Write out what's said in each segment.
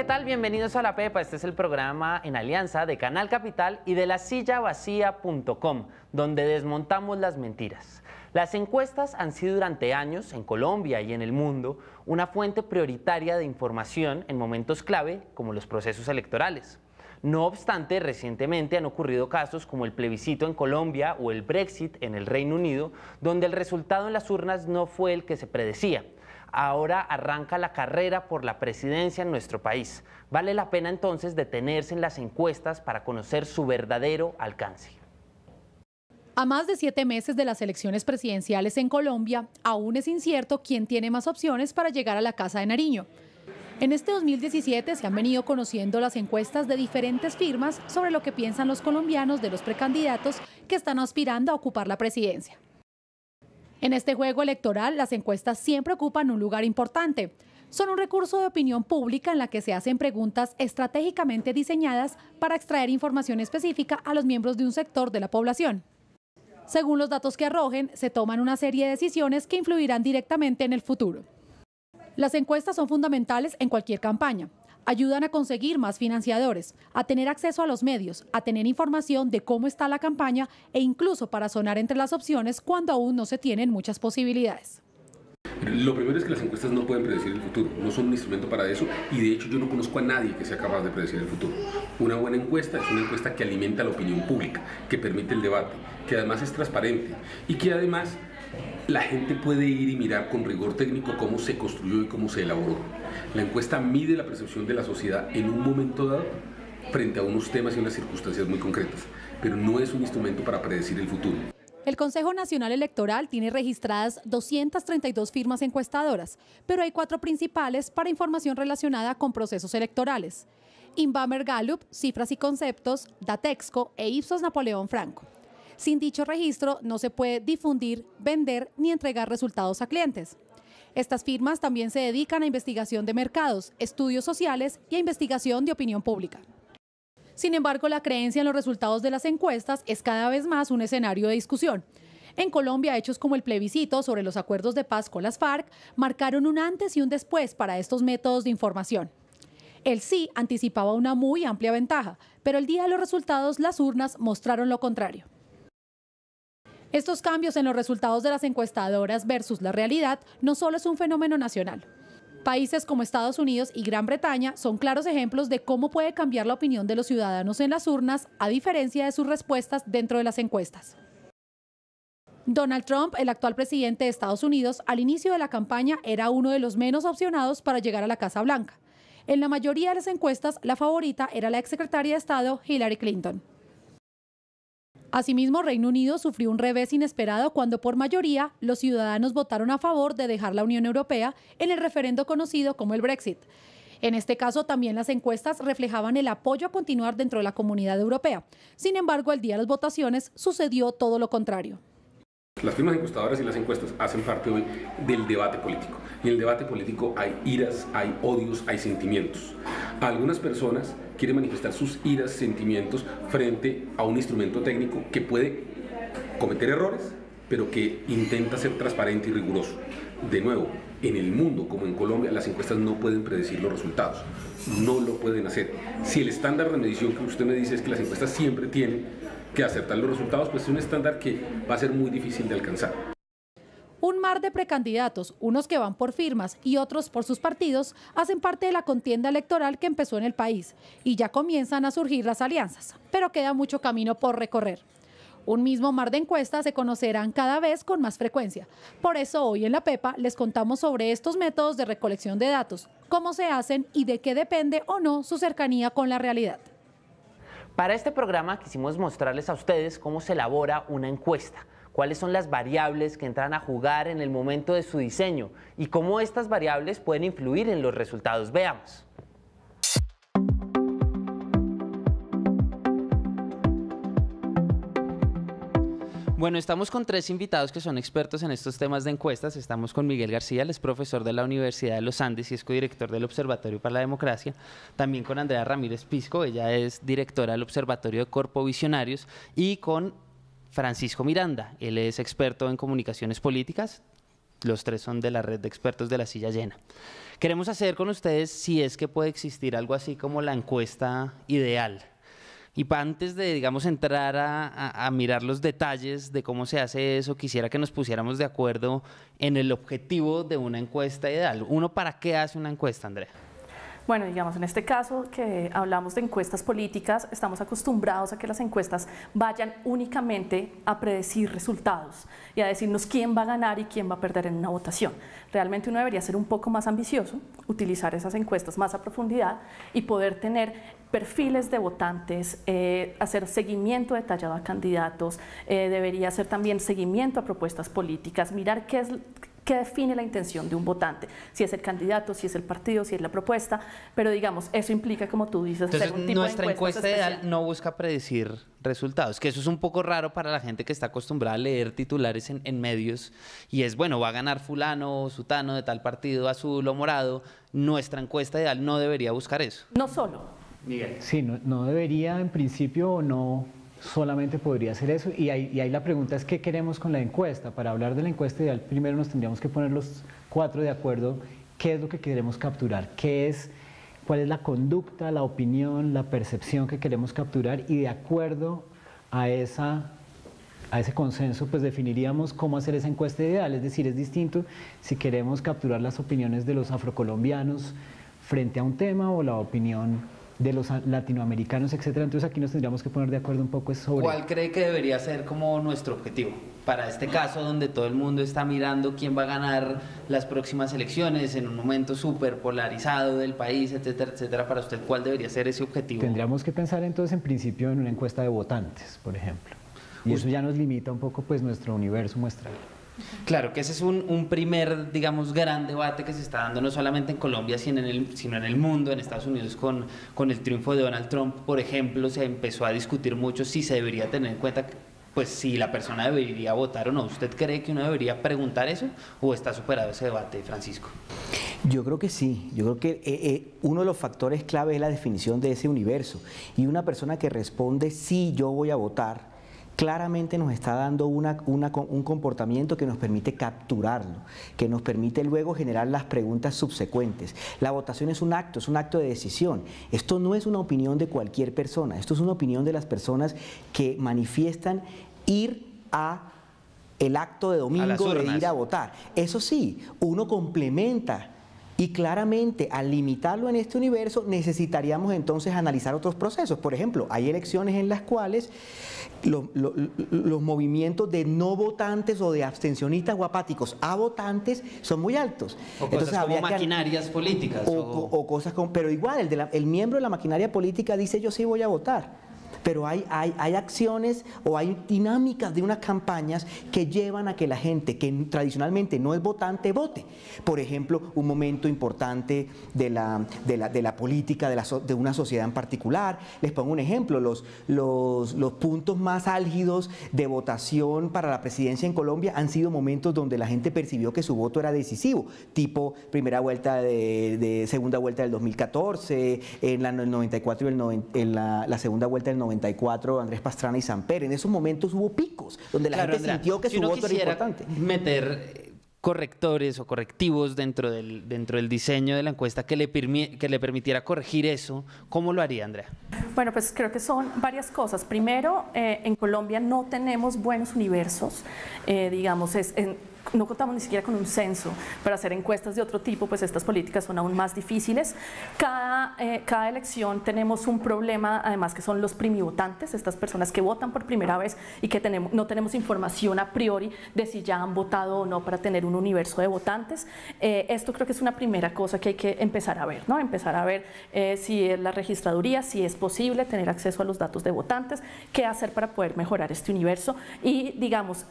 tal? Bienvenidos a La Pepa. Este es el programa en alianza de Canal Capital y de lasillavacía.com, donde desmontamos las mentiras. Las encuestas han sido durante años, en Colombia y en el mundo, una fuente prioritaria de información en momentos clave como los procesos electorales. No obstante, recientemente han ocurrido casos como el plebiscito en Colombia o el Brexit en el Reino Unido, donde el resultado en las urnas no fue el que se predecía. Ahora arranca la carrera por la presidencia en nuestro país. Vale la pena entonces detenerse en las encuestas para conocer su verdadero alcance. A más de 7 meses de las elecciones presidenciales en Colombia, aún es incierto quién tiene más opciones para llegar a la Casa de Nariño. En este 2017 se han venido conociendo las encuestas de diferentes firmas sobre lo que piensan los colombianos de los precandidatos que están aspirando a ocupar la presidencia. En este juego electoral, las encuestas siempre ocupan un lugar importante. Son un recurso de opinión pública en la que se hacen preguntas estratégicamente diseñadas para extraer información específica a los miembros de un sector de la población. Según los datos que arrojen, se toman una serie de decisiones que influirán directamente en el futuro. Las encuestas son fundamentales en cualquier campaña. Ayudan a conseguir más financiadores, a tener acceso a los medios, a tener información de cómo está la campaña e incluso para sonar entre las opciones cuando aún no se tienen muchas posibilidades. Lo primero es que las encuestas no pueden predecir el futuro, no son un instrumento para eso y de hecho yo no conozco a nadie que sea capaz de predecir el futuro. Una buena encuesta es una encuesta que alimenta la opinión pública, que permite el debate, que además es transparente y que además la gente puede ir y mirar con rigor técnico cómo se construyó y cómo se elaboró. La encuesta mide la percepción de la sociedad en un momento dado frente a unos temas y unas circunstancias muy concretas, pero no es un instrumento para predecir el futuro. El Consejo Nacional Electoral tiene registradas 232 firmas encuestadoras, pero hay 4 principales para información relacionada con procesos electorales: Inbamer Gallup, Cifras y Conceptos, Datexco e Ipsos Napoleón Franco. Sin dicho registro no se puede difundir, vender ni entregar resultados a clientes. Estas firmas también se dedican a investigación de mercados, estudios sociales y a investigación de opinión pública. Sin embargo, la creencia en los resultados de las encuestas es cada vez más un escenario de discusión. En Colombia, hechos como el plebiscito sobre los acuerdos de paz con las FARC marcaron un antes y un después para estos métodos de información. El sí anticipaba una muy amplia ventaja, pero el día de los resultados las urnas mostraron lo contrario. Estos cambios en los resultados de las encuestadoras versus la realidad no solo es un fenómeno nacional. Países como Estados Unidos y Gran Bretaña son claros ejemplos de cómo puede cambiar la opinión de los ciudadanos en las urnas, a diferencia de sus respuestas dentro de las encuestas. Donald Trump, el actual presidente de Estados Unidos, al inicio de la campaña era uno de los menos opcionados para llegar a la Casa Blanca. En la mayoría de las encuestas, la favorita era la exsecretaria de Estado Hillary Clinton. Asimismo, Reino Unido sufrió un revés inesperado cuando por mayoría los ciudadanos votaron a favor de dejar la Unión Europea en el referendo conocido como el Brexit. En este caso, también las encuestas reflejaban el apoyo a continuar dentro de la Comunidad Europea. Sin embargo, el día de las votaciones sucedió todo lo contrario. Las firmas encuestadoras y las encuestas hacen parte hoy del debate político. Y en el debate político hay iras, hay odios, hay sentimientos. Algunas personas quieren manifestar sus iras, sentimientos frente a un instrumento técnico que puede cometer errores, pero que intenta ser transparente y riguroso. De nuevo, en el mundo como en Colombia, las encuestas no pueden predecir los resultados. No lo pueden hacer. Si el estándar de medición que usted me dice es que las encuestas siempre tienen que acertar los resultados, pues es un estándar que va a ser muy difícil de alcanzar. Un mar de precandidatos, unos que van por firmas y otros por sus partidos, hacen parte de la contienda electoral que empezó en el país y ya comienzan a surgir las alianzas, pero queda mucho camino por recorrer. Un mismo mar de encuestas se conocerán cada vez con más frecuencia. Por eso hoy en La Pepa les contamos sobre estos métodos de recolección de datos, cómo se hacen y de qué depende o no su cercanía con la realidad. Para este programa quisimos mostrarles a ustedes cómo se elabora una encuesta, cuáles son las variables que entran a jugar en el momento de su diseño y cómo estas variables pueden influir en los resultados. Veamos. Bueno, estamos con 3 invitados que son expertos en estos temas de encuestas. Estamos con Miguel García, él es profesor de la Universidad de los Andes y es codirector del Observatorio para la Democracia. También con Andrea Ramírez Pisco, ella es directora del Observatorio de Corpovisionarios. Y con Francisco Miranda, él es experto en comunicaciones políticas, Los tres son de la red de expertos de La Silla Llena. Queremos hacer con ustedes si es que puede existir algo así como la encuesta ideal. Y antes de, digamos, entrar a mirar los detalles de cómo se hace eso, quisiera que nos pusiéramos de acuerdo en el objetivo de una encuesta ideal. ¿Uno para qué hace una encuesta, Andrea? Bueno, digamos, en este caso que hablamos de encuestas políticas, estamos acostumbrados a que las encuestas vayan únicamente a predecir resultados y a decirnos quién va a ganar y quién va a perder en una votación. Realmente uno debería ser un poco más ambicioso, utilizar esas encuestas más a profundidad y poder tener perfiles de votantes, hacer seguimiento detallado a candidatos, debería hacer también seguimiento a propuestas políticas, mirar qué define la intención de un votante, si es el candidato, si es el partido, si es la propuesta, pero digamos, eso implica, como tú dices, entonces, hacer un tipo nuestra de encuesta ideal no busca predecir resultados, que eso es un poco raro para la gente que está acostumbrada a leer titulares en medios, y es, bueno, va a ganar fulano o sutano de tal partido, azul o morado. Nuestra encuesta ideal no debería buscar eso. No solo. Miguel. Sí, no debería, en principio, no solamente podría hacer eso, y ahí la pregunta es ¿qué queremos con la encuesta? Para hablar de la encuesta ideal, primero nos tendríamos que poner los cuatro de acuerdo, qué es lo que queremos capturar, cuál es la conducta, la opinión, la percepción que queremos capturar, y de acuerdo a ese consenso, pues definiríamos cómo hacer esa encuesta ideal. Es decir, es distinto si queremos capturar las opiniones de los afrocolombianos frente a un tema o la opinión de los latinoamericanos, etcétera. Entonces aquí nos tendríamos que poner de acuerdo un poco sobre... ¿Cuál cree que debería ser como nuestro objetivo para este caso donde todo el mundo está mirando quién va a ganar las próximas elecciones en un momento súper polarizado del país, etcétera, etcétera? Para usted, ¿cuál debería ser ese objetivo? Tendríamos que pensar entonces en principio en una encuesta de votantes, por ejemplo. Y eso ya nos limita un poco pues nuestro universo muestral. Claro, que ese es un primer, digamos, gran debate que se está dando no solamente en Colombia, sino en el mundo. En Estados Unidos con el triunfo de Donald Trump, por ejemplo, se empezó a discutir mucho si se debería tener en cuenta, pues, si la persona debería votar o no. ¿Usted cree que uno debería preguntar eso o está superado ese debate, Francisco? Yo creo que sí. Yo creo que uno de los factores clave es la definición de ese universo. Y una persona que responde sí, yo voy a votar, claramente nos está dando un comportamiento que nos permite capturarlo, que nos permite luego generar las preguntas subsecuentes. La votación es un acto de decisión. Esto no es una opinión de cualquier persona, esto es una opinión de las personas que manifiestan ir a el acto de domingo de ir a votar. Eso sí, uno complementa. Y claramente, al limitarlo en este universo, necesitaríamos entonces analizar otros procesos. Por ejemplo, hay elecciones en las cuales los movimientos de no votantes o de abstencionistas o apáticos a votantes son muy altos. O cosas entonces, como maquinarias políticas. O cosas como... Pero igual, el miembro de la maquinaria política dice yo sí voy a votar. Pero hay acciones o hay dinámicas de unas campañas que llevan a que la gente que tradicionalmente no es votante vote. Por ejemplo, un momento importante de la política de una sociedad en particular. Les pongo un ejemplo, los puntos más álgidos de votación para la presidencia en Colombia han sido momentos donde la gente percibió que su voto era decisivo, tipo primera vuelta segunda vuelta del 2014, en el 94 y en la segunda vuelta del 94, Andrés Pastrana y Samper. En esos momentos hubo picos donde la gente sintió que su voto era importante. Meter correctores o correctivos dentro del diseño de la encuesta que le permitiera corregir eso, ¿cómo lo haría, Andrea? Bueno, pues creo que son varias cosas. Primero, en Colombia no tenemos buenos universos, digamos, no contamos ni siquiera con un censo para hacer encuestas de otro tipo, pues estas políticas son aún más difíciles. Cada elección tenemos un problema, además, que son los primivotantes, estas personas que votan por primera vez y que no tenemos información a priori de si ya han votado o no para tener un universo de votantes. Esto creo que es una primera cosa que hay que empezar a ver, ¿no? Empezar a ver si es la registraduría, si es posible tener acceso a los datos de votantes, qué hacer para poder mejorar este universo y, digamos,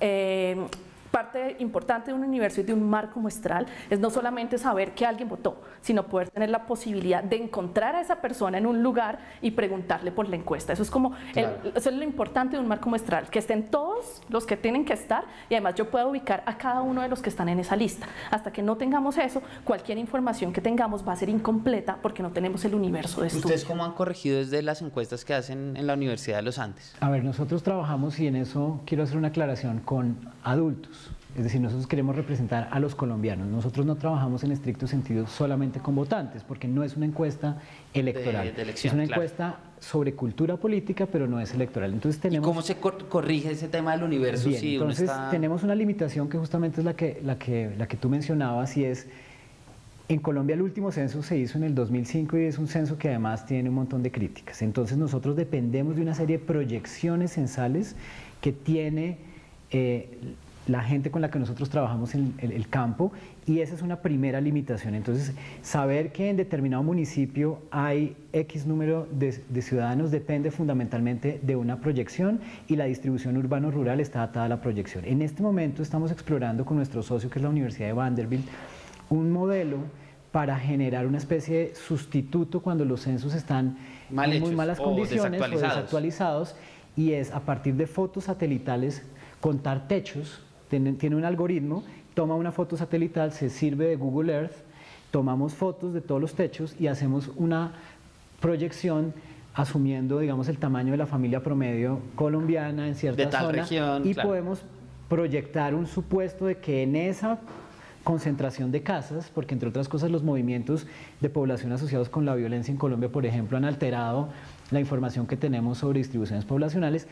parte importante de un universo y de un marco muestral es no solamente saber que alguien votó, sino poder tener la posibilidad de encontrar a esa persona en un lugar y preguntarle por la encuesta. Eso es como eso es lo importante de un marco muestral, que estén todos los que tienen que estar y además yo pueda ubicar a cada uno de los que están en esa lista. Hasta que no tengamos eso, cualquier información que tengamos va a ser incompleta porque no tenemos el universo de estudio. ¿Ustedes cómo han corregido desde las encuestas que hacen en la Universidad de los Andes? A ver, nosotros trabajamos, y en eso quiero hacer una aclaración, con adultos. Es decir, nosotros queremos representar a los colombianos. Nosotros no trabajamos en estricto sentido solamente con votantes, porque no es una encuesta electoral. De elección, es una claro. encuesta sobre cultura política, pero no es electoral. Entonces ¿Y cómo se corrige ese tema del universo? Bien, si uno entonces está... tenemos una limitación que justamente es la que tú mencionabas, y es, en Colombia el último censo se hizo en el 2005 y es un censo que además tiene un montón de críticas. Entonces nosotros dependemos de una serie de proyecciones censales que tiene la gente con la que nosotros trabajamos en el campo, y esa es una primera limitación. Entonces, saber que en determinado municipio hay X número de ciudadanos depende fundamentalmente de una proyección, y la distribución urbano-rural está atada a la proyección. En este momento estamos explorando con nuestro socio, que es la Universidad de Vanderbilt, un modelo para generar una especie de sustituto cuando los censos están Mal en muy hechos malas o condiciones o desactualizados. desactualizados, y es a partir de fotos satelitales contar techos. Tiene un algoritmo, toma una foto satelital, se sirve de Google Earth, tomamos fotos de todos los techos y hacemos una proyección asumiendo, digamos, el tamaño de la familia promedio colombiana en cierta De tal zona, región, y claro. podemos proyectar un supuesto de que en esa concentración de casas, porque entre otras cosas los movimientos de población asociados con la violencia en Colombia, por ejemplo, han alterado la información que tenemos sobre distribuciones poblacionales.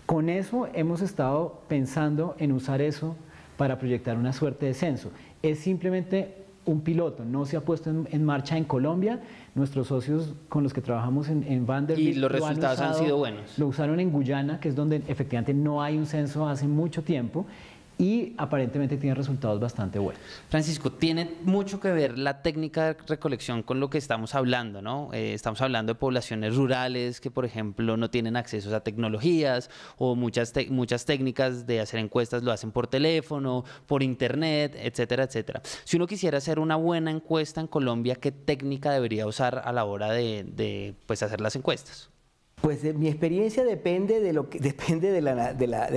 Con eso hemos estado pensando en usar eso para proyectar una suerte de censo. Es simplemente un piloto, no se ha puesto en marcha en Colombia. Nuestros socios con los que trabajamos en Vanderbilt Y los resultados han sido buenos. Lo usaron en Guyana, que es donde efectivamente no hay un censo hace mucho tiempo, y aparentemente tiene resultados bastante buenos. Francisco, tiene mucho que ver la técnica de recolección con lo que estamos hablando, ¿no? Estamos hablando de poblaciones rurales que, por ejemplo, no tienen acceso a tecnologías, o muchas técnicas de hacer encuestas lo hacen por teléfono, por internet, etcétera, etcétera. Si uno quisiera hacer una buena encuesta en Colombia, ¿qué técnica debería usar a la hora de pues, hacer las encuestas? Pues mi experiencia depende de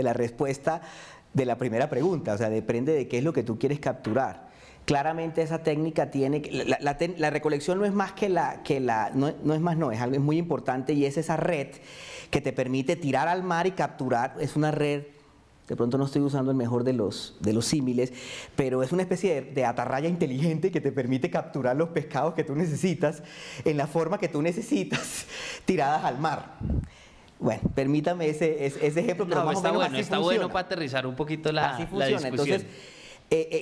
la respuesta de la primera pregunta, o sea, depende de qué es lo que tú quieres capturar. Claramente esa técnica tiene, la recolección no es más es algo muy importante, y es esa red que te permite tirar al mar y capturar. Es una red, de pronto no estoy usando el mejor de los símiles, pero es una especie de atarraya inteligente que te permite capturar los pescados que tú necesitas en la forma que tú necesitas, tiradas al mar. Bueno, permítame ese ejemplo, pero más o menos así está funciona. bueno para aterrizar un poquito la discusión. Entonces,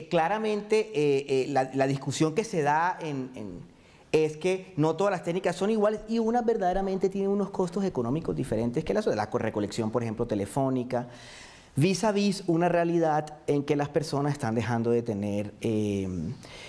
claramente la discusión que se da es que no todas las técnicas son iguales, y una verdaderamente tiene unos costos económicos diferentes que la recolección, por ejemplo, telefónica, vis a vis una realidad en que las personas están dejando de tener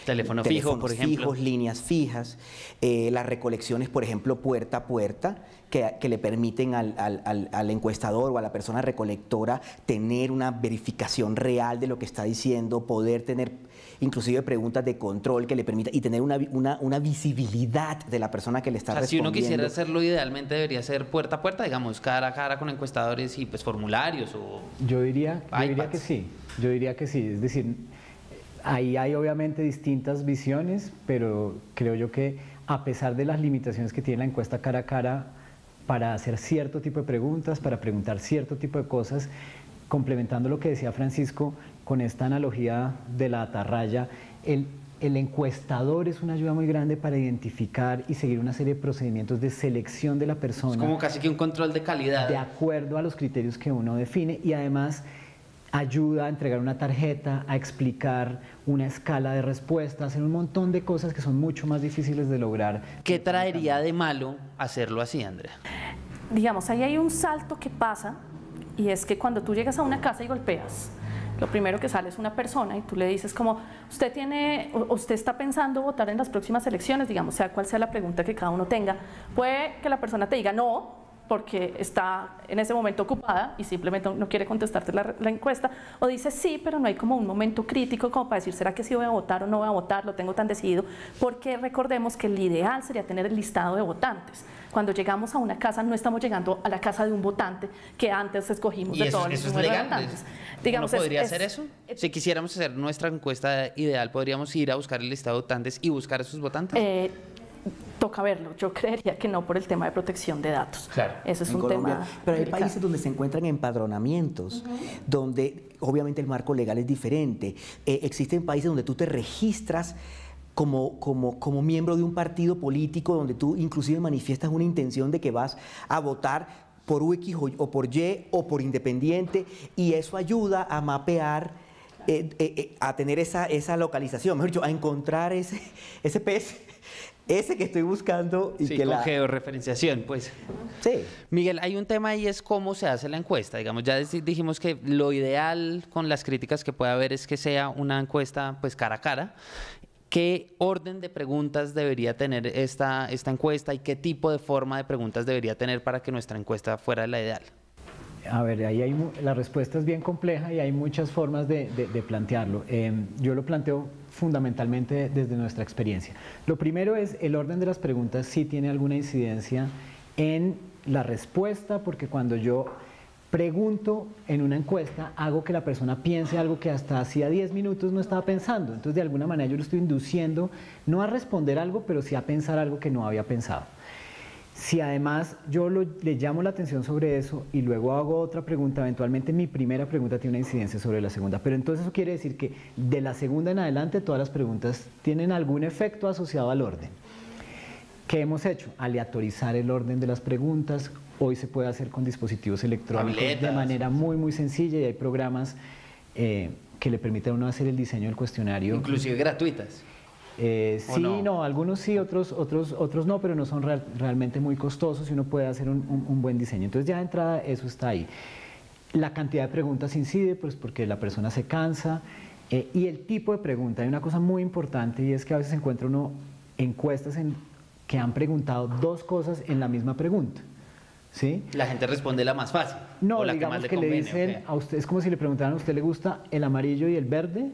Teléfono fijo, por ejemplo. fijos, líneas fijas, las recolecciones, por ejemplo, puerta a puerta, que le permiten al encuestador o a la persona recolectora tener una verificación real de lo que está diciendo, poder tener inclusive preguntas de control que le permita, y tener una visibilidad de la persona que le está respondiendo. Si uno quisiera hacerlo, idealmente debería ser puerta a puerta, digamos, cara a cara con encuestadores y pues formularios o... Yo diría iPads. que sí, es decir, ahí hay obviamente distintas visiones, pero creo yo que a pesar de las limitaciones que tiene la encuesta cara a cara para hacer cierto tipo de preguntas, para preguntar cierto tipo de cosas, complementando lo que decía Francisco con esta analogía de la atarraya, el encuestador es una ayuda muy grande para identificar y seguir una serie de procedimientos de selección de la persona. Es como casi que un control de calidad. De acuerdo a los criterios que uno define, y además ayuda a entregar una tarjeta, a explicar una escala de respuesta, a hacer un montón de cosas que son mucho más difíciles de lograr. ¿Qué traería de malo hacerlo así, Andrea? Digamos, ahí hay un salto que pasa, y es que cuando tú llegas a una casa y golpeas, lo primero que sale es una persona y tú le dices como, usted está pensando votar en las próximas elecciones, digamos, sea cual sea la pregunta que cada uno tenga. Puede que la persona te diga no, porque está en ese momento ocupada y simplemente no quiere contestarte la encuesta, o dice sí, pero no hay como un momento crítico como para decir, ¿será que sí voy a votar o no voy a votar? Lo tengo tan decidido, porque recordemos que el ideal sería tener el listado de votantes. Cuando llegamos a una casa, no estamos llegando a la casa de un votante que antes escogimos de todos los eso es números de legal. votantes. ¿No podría hacer eso? Si quisiéramos hacer nuestra encuesta ideal, ¿podríamos ir a buscar el listado de votantes y buscar a esos votantes? toca verlo. Yo creería que no por el tema de protección de datos. Claro. Eso es En un Colombia, tema pero hay delicado. países donde se encuentran empadronamientos, donde obviamente el marco legal es diferente. Existen países donde tú te registras como miembro de un partido político, donde tú inclusive manifiestas una intención de que vas a votar por X o por Y o por independiente, y eso ayuda a mapear, a tener esa localización, mejor dicho, a encontrar ese pez, ese que estoy buscando. Y Sí, que con georreferenciación, pues. Sí. Miguel, hay un tema ahí, es cómo se hace la encuesta. Digamos, ya dijimos que lo ideal con las críticas que puede haber es que sea una encuesta pues cara a cara. ¿Qué orden de preguntas debería tener esta encuesta y qué tipo de forma de preguntas debería tener para que nuestra encuesta fuera la ideal? A ver, ahí la respuesta es bien compleja y hay muchas formas de plantearlo. Yo lo planteo fundamentalmente desde nuestra experiencia. Lo primero es, el orden de las preguntas sí tiene alguna incidencia en la respuesta, porque cuando yo pregunto en una encuesta, hago que la persona piense algo que hasta hacía 10 minutos no estaba pensando. Entonces, de alguna manera yo lo estoy induciendo no a responder algo, pero sí a pensar algo que no había pensado. Si además yo le llamo la atención sobre eso y luego hago otra pregunta, eventualmente mi primera pregunta tiene una incidencia sobre la segunda. Pero entonces eso quiere decir que de la segunda en adelante todas las preguntas tienen algún efecto asociado al orden. ¿Qué hemos hecho? Aleatorizar el orden de las preguntas. Hoy se puede hacer con dispositivos electrónicos Tabletas. de manera muy sencilla, y hay programas que le permiten a uno hacer el diseño del cuestionario. Inclusive gratuitas. Sí, no, algunos sí, otros no, pero no son realmente muy costosos y uno puede hacer un buen diseño. Entonces ya de entrada eso está ahí. La cantidad de preguntas incide, pues porque la persona se cansa, y el tipo de pregunta. Hay una cosa muy importante, y es que a veces encuentra uno encuestas que han preguntado dos cosas en la misma pregunta. ¿Sí? La gente responde la más fácil. No, o la digamos que más le que conviene, le dicen ¿ok? a usted, es como si le preguntaran a usted le gusta el amarillo y el verde,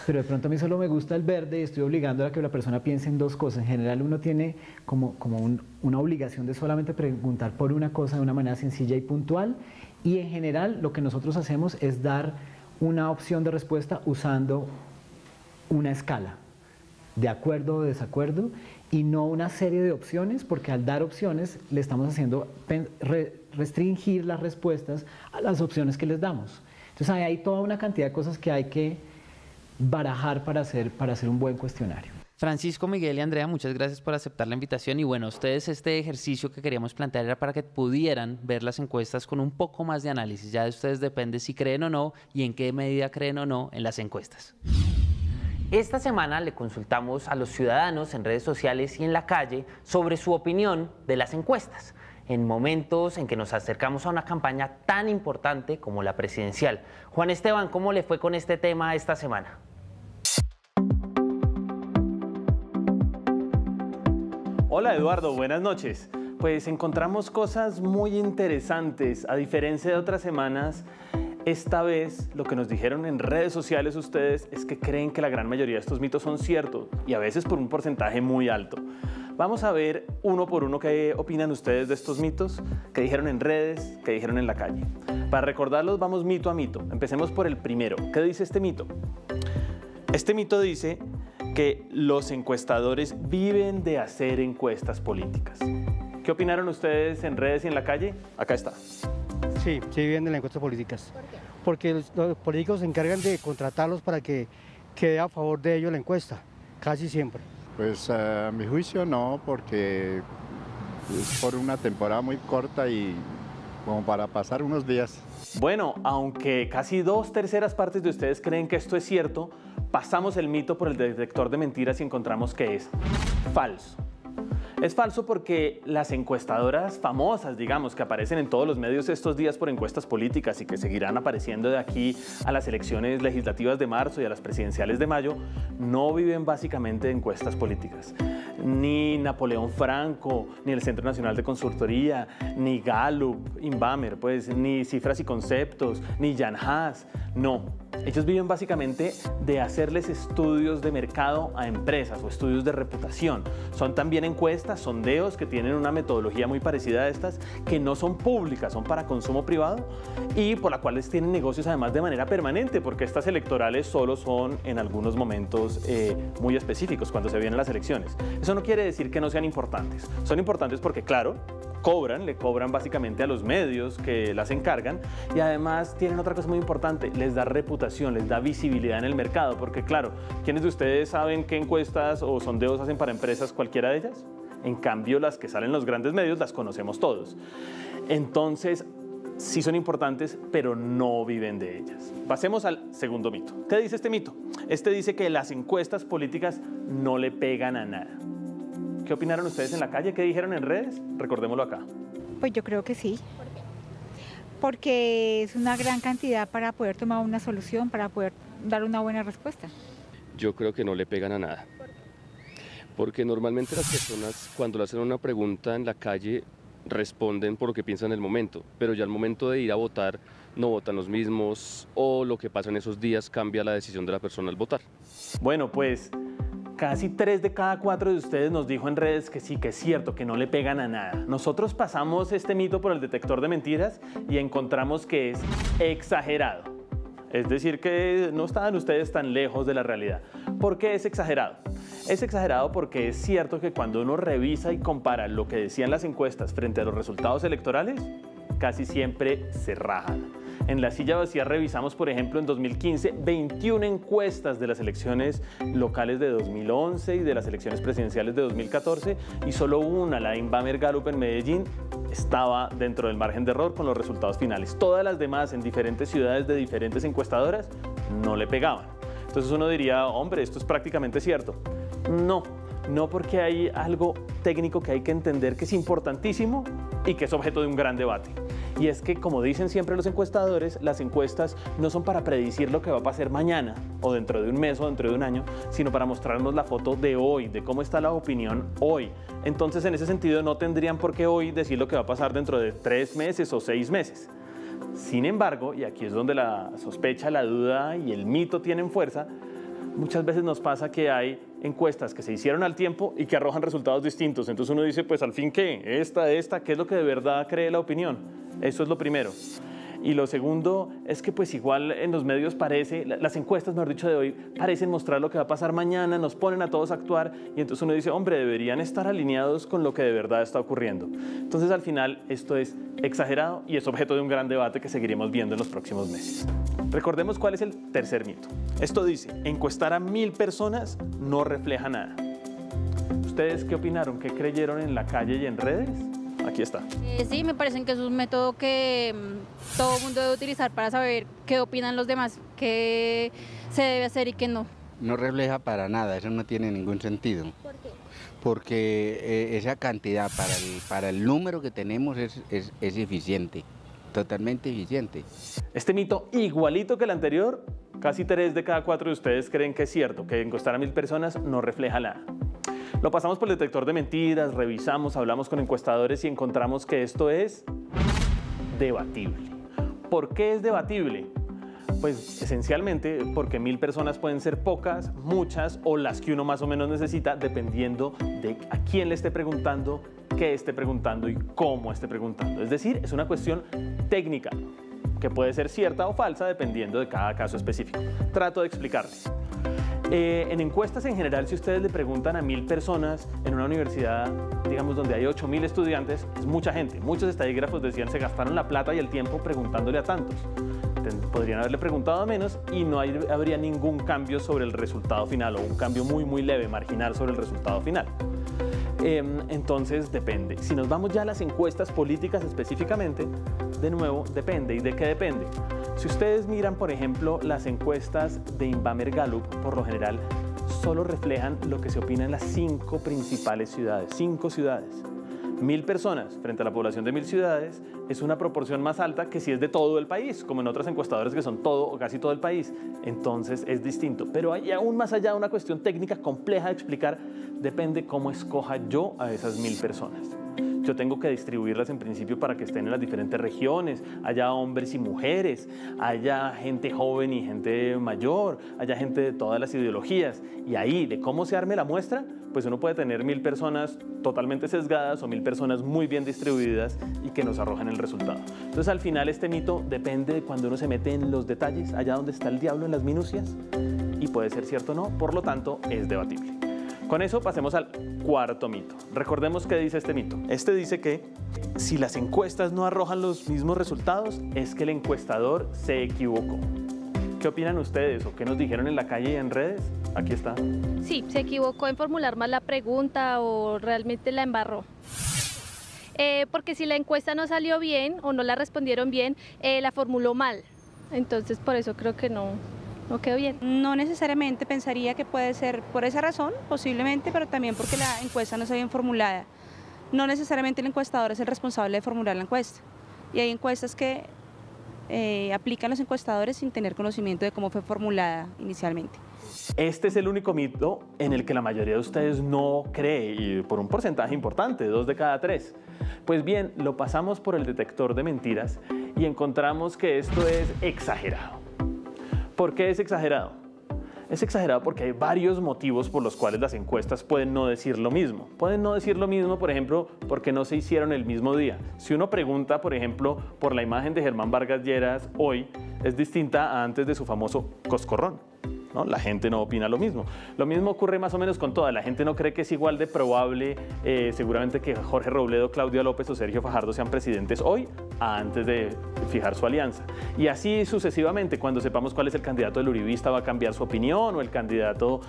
pero de pronto a mí solo me gusta el verde y estoy obligando a que la persona piense en dos cosas. En general uno tiene como una obligación de solamente preguntar por una cosa de una manera sencilla y puntual, y en general lo que nosotros hacemos es dar una opción de respuesta usando una escala, de acuerdo o desacuerdo, y no una serie de opciones, porque al dar opciones le estamos haciendo restringir las respuestas a las opciones que les damos. Entonces hay toda una cantidad de cosas que hay que barajar para hacer un buen cuestionario. Francisco, Miguel y Andrea, muchas gracias por aceptar la invitación. Y bueno, ustedes, este ejercicio que queríamos plantear era para que pudieran ver las encuestas con un poco más de análisis. Ya de ustedes depende si creen o no y en qué medida creen o no en las encuestas. Esta semana le consultamos a los ciudadanos en redes sociales y en la calle sobre su opinión de las encuestas, en momentos en que nos acercamos a una campaña tan importante como la presidencial. Juan Esteban, ¿cómo le fue con este tema esta semana? Hola Eduardo, buenas noches. Pues encontramos cosas muy interesantes. A diferencia de otras semanas, esta vez lo que nos dijeron en redes sociales ustedes es que creen que la gran mayoría de estos mitos son ciertos, y a veces por un porcentaje muy alto. Vamos a ver uno por uno qué opinan ustedes de estos mitos, qué dijeron en redes, qué dijeron en la calle. Para recordarlos vamos mito a mito. Empecemos por el primero. ¿Qué dice este mito? Este mito dice que los encuestadores viven de hacer encuestas políticas. ¿Qué opinaron ustedes en redes y en la calle? Acá está. Sí, viven de las encuestas políticas. Porque los políticos se encargan de contratarlos para que quede a favor de ellos la encuesta, casi siempre. Pues a mi juicio no, porque es por una temporada muy corta y como para pasar unos días. Bueno, aunque casi 2/3 partes de ustedes creen que esto es cierto, pasamos el mito por el detector de mentiras y encontramos que es falso. Es falso porque las encuestadoras famosas, digamos, que aparecen en todos los medios estos días por encuestas políticas y que seguirán apareciendo de aquí a las elecciones legislativas de marzo y a las presidenciales de mayo, no viven básicamente de encuestas políticas. Ni Napoleón Franco, ni el Centro Nacional de Consultoría, ni Gallup, Inbamer, pues, ni Cifras y Conceptos, ni Jan Haas, no. Ellos viven básicamente de hacerles estudios de mercado a empresas o estudios de reputación. Son también encuestas, sondeos que tienen una metodología muy parecida a estas, que no son públicas, son para consumo privado y por la cual tienen negocios además de manera permanente, porque estas electorales solo son en algunos momentos muy específicos, cuando se vienen las elecciones. Eso no quiere decir que no sean importantes. Son importantes porque, claro, le cobran básicamente a los medios que las encargan y además tienen otra cosa muy importante, les da reputación, les da visibilidad en el mercado, porque claro, ¿quiénes de ustedes saben qué encuestas o sondeos hacen para empresas, cualquiera de ellas? En cambio, las que salen en los grandes medios las conocemos todos. Entonces, sí son importantes, pero no viven de ellas. Pasemos al segundo mito. ¿Qué dice este mito? Este dice que las encuestas políticas no le pegan a nada. ¿Qué opinaron ustedes en la calle? ¿Qué dijeron en redes? Recordémoslo acá. Pues yo creo que sí, porque es una gran cantidad para poder tomar una solución, para poder dar una buena respuesta. Yo creo que no le pegan a nada, porque normalmente las personas cuando le hacen una pregunta en la calle responden por lo que piensan en el momento, pero ya al momento de ir a votar no votan los mismos o lo que pasa en esos días cambia la decisión de la persona al votar. Bueno, pues casi 3 de cada 4 de ustedes nos dijo en redes que sí, que es cierto, que no le pegan a nada. Nosotros pasamos este mito por el detector de mentiras y encontramos que es exagerado. Es decir, que no estaban ustedes tan lejos de la realidad. ¿Por qué es exagerado? Es exagerado porque es cierto que cuando uno revisa y compara lo que decían las encuestas frente a los resultados electorales, casi siempre se rajan. En La Silla Vacía revisamos, por ejemplo, en 2015, 21 encuestas de las elecciones locales de 2011 y de las elecciones presidenciales de 2014 y solo una, la Inbamer Gallup en Medellín, estaba dentro del margen de error con los resultados finales. Todas las demás en diferentes ciudades de diferentes encuestadoras no le pegaban. Entonces uno diría, hombre, esto es prácticamente cierto. No porque hay algo técnico que hay que entender que es importantísimo y que es objeto de un gran debate. Y es que, como dicen siempre los encuestadores, las encuestas no son para predecir lo que va a pasar mañana o dentro de un mes o dentro de un año, sino para mostrarnos la foto de hoy, de cómo está la opinión hoy. Entonces, en ese sentido, no tendrían por qué hoy decir lo que va a pasar dentro de 3 meses o 6 meses. Sin embargo, y aquí es donde la sospecha, la duda y el mito tienen fuerza, muchas veces nos pasa que hay encuestas que se hicieron al tiempo y que arrojan resultados distintos. Entonces uno dice, pues al fin, ¿qué? ¿Qué es lo que de verdad cree la opinión? Eso es lo primero. Y lo segundo es que pues igual en los medios las encuestas, mejor dicho, de hoy, parecen mostrar lo que va a pasar mañana, nos ponen a todos a actuar y entonces uno dice, hombre, deberían estar alineados con lo que de verdad está ocurriendo. Entonces al final esto es exagerado y es objeto de un gran debate que seguiremos viendo en los próximos meses. Recordemos cuál es el tercer mito. Esto dice, encuestar a 1000 personas no refleja nada. ¿Ustedes qué opinaron? ¿Qué creyeron en la calle y en redes? Aquí está. Sí, me parece que es un método que todo el mundo debe utilizar para saber qué opinan los demás, qué se debe hacer y qué no. No refleja para nada, eso no tiene ningún sentido. ¿Por qué? Porque esa cantidad para el número que tenemos es eficiente, totalmente eficiente. Este mito, igualito que el anterior, casi 3 de cada 4 de ustedes creen que es cierto, que encuestar a 1000 personas no refleja nada. Lo pasamos por el detector de mentiras, revisamos, hablamos con encuestadores y encontramos que esto es debatible. ¿Por qué es debatible? Pues esencialmente porque 1000 personas pueden ser pocas, muchas o las que uno más o menos necesita dependiendo de a quién le esté preguntando, qué esté preguntando y cómo esté preguntando. Es decir, es una cuestión técnica que puede ser cierta o falsa dependiendo de cada caso específico. Trato de explicarles. En encuestas en general, si ustedes le preguntan a 1000 personas en una universidad, digamos, donde hay 8000 estudiantes, es mucha gente. Muchos estadígrafos decían se gastaron la plata y el tiempo preguntándole a tantos. Podrían haberle preguntado a menos y no habría ningún cambio sobre el resultado final o un cambio muy leve, marginal sobre el resultado final. Entonces depende. Si nos vamos ya a las encuestas políticas específicamente, de nuevo depende. ¿Y de qué depende? Si ustedes miran, por ejemplo, las encuestas de Inbamer Gallup, por lo general, solo reflejan lo que se opina en las 5 principales ciudades. 5 ciudades. 1000 personas frente a la población de 1000 ciudades es una proporción más alta que si es de todo el país, como en otras encuestadoras que son todo o casi todo el país. Entonces es distinto. Pero hay aún más allá una cuestión técnica compleja de explicar. Depende cómo escoja yo a esas 1000 personas. yo tengo que distribuirlas en principio para que estén en las diferentes regiones, haya hombres y mujeres, haya gente joven y gente mayor, haya gente de todas las ideologías. Y ahí, de cómo se arme la muestra, pues uno puede tener 1000 personas totalmente sesgadas o 1000 personas muy bien distribuidas y que nos arrojen el resultado. Entonces, al final, este mito depende de cuando uno se mete en los detalles, allá donde está el diablo, en las minucias, y puede ser cierto o no, por lo tanto, es debatible. Con eso pasemos al cuarto mito. Recordemos qué dice este mito. Este dice que si las encuestas no arrojan los mismos resultados, es que el encuestador se equivocó. ¿Qué opinan ustedes o qué nos dijeron en la calle y en redes? Aquí está. Sí, se equivocó en formular mal la pregunta o realmente la embarró. Porque si la encuesta no salió bien o no la respondieron bien, la formuló mal. Entonces, por eso creo que no quedó bien. No necesariamente, pensaría que puede ser por esa razón, posiblemente, pero también porque la encuesta no está bien formulada. No necesariamente el encuestador es el responsable de formular la encuesta. Y hay encuestas que aplican los encuestadores sin tener conocimiento de cómo fue formulada inicialmente. Este es el único mito en el que la mayoría de ustedes no cree, y por un porcentaje importante, 2 de cada 3. Pues bien, lo pasamos por el detector de mentiras y encontramos que esto es exagerado. ¿Por qué es exagerado? Es exagerado porque hay varios motivos por los cuales las encuestas pueden no decir lo mismo. Pueden no decir lo mismo, por ejemplo, porque no se hicieron el mismo día. Si uno pregunta, por ejemplo, por la imagen de Germán Vargas Lleras hoy, es distinta a antes de su famoso coscorrón, ¿no? La gente no opina lo mismo. Lo mismo ocurre más o menos con toda. La gente no cree que es igual de probable, seguramente, que Jorge Robledo, Claudia López o Sergio Fajardo sean presidentes hoy a antes de fijar su alianza. Y así sucesivamente, cuando sepamos cuál es el candidato del uribista, va a cambiar su opinión, o el candidato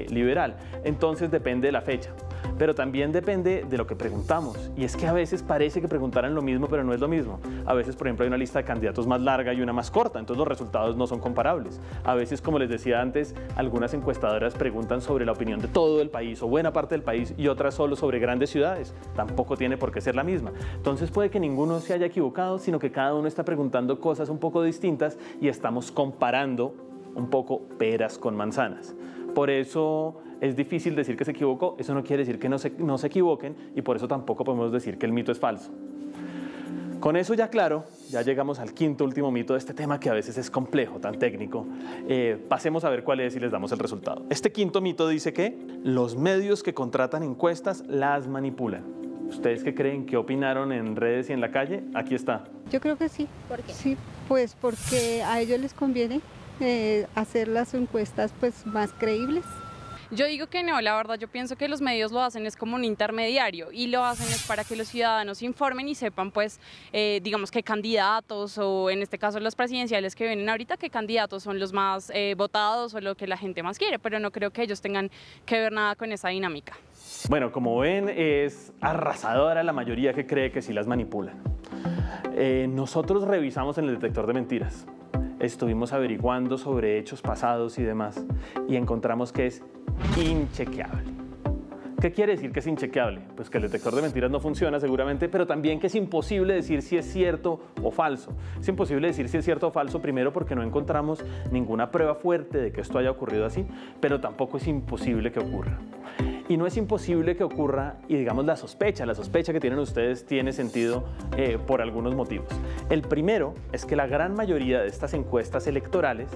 liberal. Entonces depende de la fecha. Pero también depende de lo que preguntamos. Y es que a veces parece que preguntaran lo mismo, pero no es lo mismo. A veces, por ejemplo, hay una lista de candidatos más larga y una más corta, entonces los resultados no son comparables. A veces, como les decía antes, algunas encuestadoras preguntan sobre la opinión de todo el país o buena parte del país y otras solo sobre grandes ciudades. Tampoco tiene por qué ser la misma. Entonces puede que ninguno se haya equivocado, sino que cada uno está preguntando cosas un poco distintas y estamos comparando un poco peras con manzanas. Por eso es difícil decir que se equivocó. Eso no quiere decir que no se equivoquen, y por eso tampoco podemos decir que el mito es falso. Con eso ya claro, ya llegamos al quinto último mito de este tema, que a veces es complejo, tan técnico. Pasemos a ver cuál es y les damos el resultado. Este quinto mito dice que los medios que contratan encuestas las manipulan. ¿Ustedes qué creen? ¿Qué opinaron en redes y en la calle? Aquí está. Yo creo que sí. ¿Por qué? Sí, pues porque a ellos les conviene hacer las encuestas pues más creíbles. Yo digo que no, la verdad yo pienso que los medios lo hacen es como un intermediario, y lo hacen es para que los ciudadanos informen y sepan pues digamos qué candidatos, o en este caso los presidenciales que vienen ahorita, qué candidatos son los más votados o lo que la gente más quiere, pero no creo que ellos tengan que ver nada con esa dinámica. Bueno, como ven, es arrasadora la mayoría que cree que sí las manipulan. Nosotros revisamos en el detector de mentiras. Estuvimos averiguando sobre hechos pasados y demás, y encontramos que es inchequeable. ¿Qué quiere decir que es inchequeable? Pues que el detector de mentiras no funciona seguramente, pero también que es imposible decir si es cierto o falso. Es imposible decir si es cierto o falso, primero porque no encontramos ninguna prueba fuerte de que esto haya ocurrido así, pero tampoco es imposible que ocurra. Y no es imposible que ocurra, y digamos la sospecha que tienen ustedes tiene sentido por algunos motivos. El primero es que la gran mayoría de estas encuestas electorales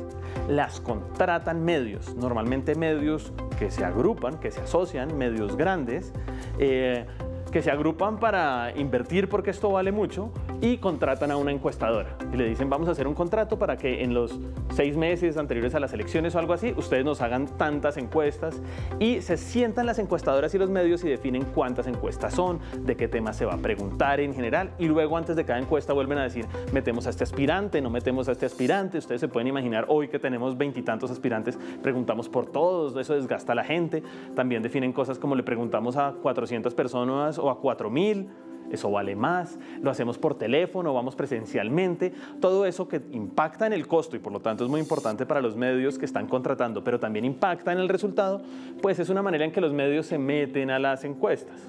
las contratan medios, normalmente medios que se agrupan, que se asocian, medios grandes, que se agrupan para invertir porque esto vale mucho, y contratan a una encuestadora y le dicen: vamos a hacer un contrato para que en los 6 meses anteriores a las elecciones o algo así, ustedes nos hagan tantas encuestas, y se sientan las encuestadoras y los medios y definen cuántas encuestas son, de qué temas se va a preguntar en general, y luego antes de cada encuesta vuelven a decir: metemos a este aspirante, no metemos a este aspirante. Ustedes se pueden imaginar, hoy que tenemos 20 y tantos aspirantes, preguntamos por todos, eso desgasta a la gente. También definen cosas como: le preguntamos a 400 personas o a 4.000, eso vale más, lo hacemos por teléfono, vamos presencialmente. Todo eso que impacta en el costo y por lo tanto es muy importante para los medios que están contratando, pero también impacta en el resultado, pues es una manera en que los medios se meten a las encuestas.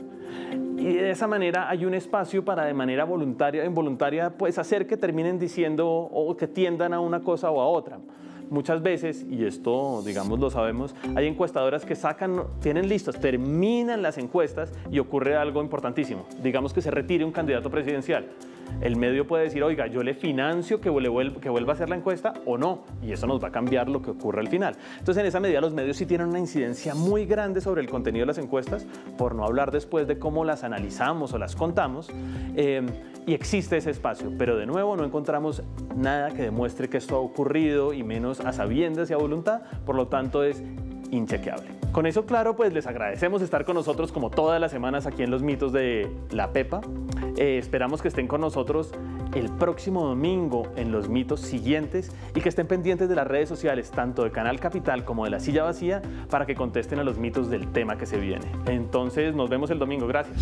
Y de esa manera hay un espacio para, de manera voluntaria o involuntaria, pues hacer que terminen diciendo o que tiendan a una cosa o a otra. muchas veces, y esto digamos lo sabemos, hay encuestadoras que tienen listas, terminan las encuestas y ocurre algo importantísimo. Digamos que se retire un candidato presidencial. El medio puede decir, oiga, yo le financio que vuelva a hacer la encuesta o no, y eso nos va a cambiar lo que ocurre al final. Entonces, en esa medida, los medios sí tienen una incidencia muy grande sobre el contenido de las encuestas, por no hablar después de cómo las analizamos o las contamos, y existe ese espacio, pero de nuevo no encontramos nada que demuestre que esto ha ocurrido, y menos a sabiendas y a voluntad, por lo tanto es inchequeable. Con eso claro, pues les agradecemos estar con nosotros como todas las semanas aquí en Los Mitos de la Pepa. Esperamos que estén con nosotros el próximo domingo en los mitos siguientes y que estén pendientes de las redes sociales, tanto de Canal Capital como de La Silla Vacía, para que contesten a los mitos del tema que se viene. Entonces, nos vemos el domingo. Gracias.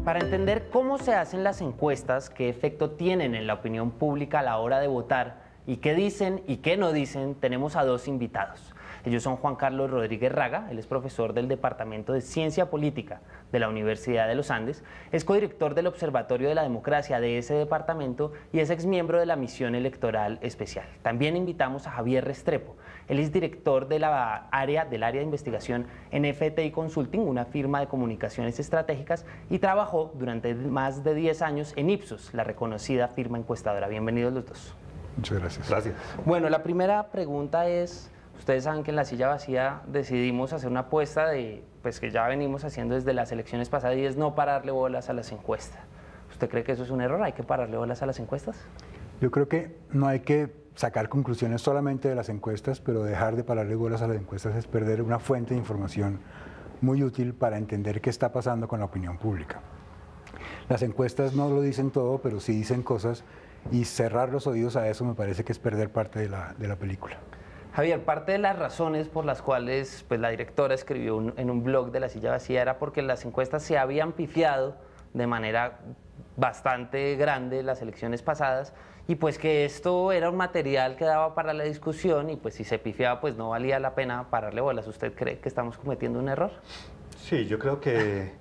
Para entender cómo se hacen las encuestas, qué efecto tienen en la opinión pública a la hora de votar y qué dicen y qué no dicen, tenemos a dos invitados. Ellos son Juan Carlos Rodríguez Raga, él es profesor del Departamento de Ciencia Política de la Universidad de los Andes, es codirector del Observatorio de la Democracia de ese departamento y es exmiembro de la Misión Electoral Especial. También invitamos a Javier Restrepo, él es director del área de investigación en FTI Consulting, una firma de comunicaciones estratégicas, y trabajó durante más de 10 años en Ipsos, la reconocida firma encuestadora. Bienvenidos los dos. Muchas gracias. Gracias. Bueno, la primera pregunta es, ustedes saben que en La Silla Vacía decidimos hacer una apuesta pues que ya venimos haciendo desde las elecciones pasadas, y es no pararle bolas a las encuestas. ¿Usted cree que eso es un error? ¿Hay que pararle bolas a las encuestas? Yo creo que no hay que sacar conclusiones solamente de las encuestas, pero dejar de pararle bolas a las encuestas es perder una fuente de información muy útil para entender qué está pasando con la opinión pública. Las encuestas no lo dicen todo, pero sí dicen cosas, y cerrar los oídos a eso me parece que es perder parte de la película. Javier, parte de las razones por las cuales pues, la directora escribió en un blog de La Silla Vacía era porque las encuestas se habían pifiado de manera bastante grande en las elecciones pasadas, y pues que esto era un material que daba para la discusión, y pues si se pifiaba pues no valía la pena pararle bolas. ¿Usted cree que estamos cometiendo un error? Sí, yo creo que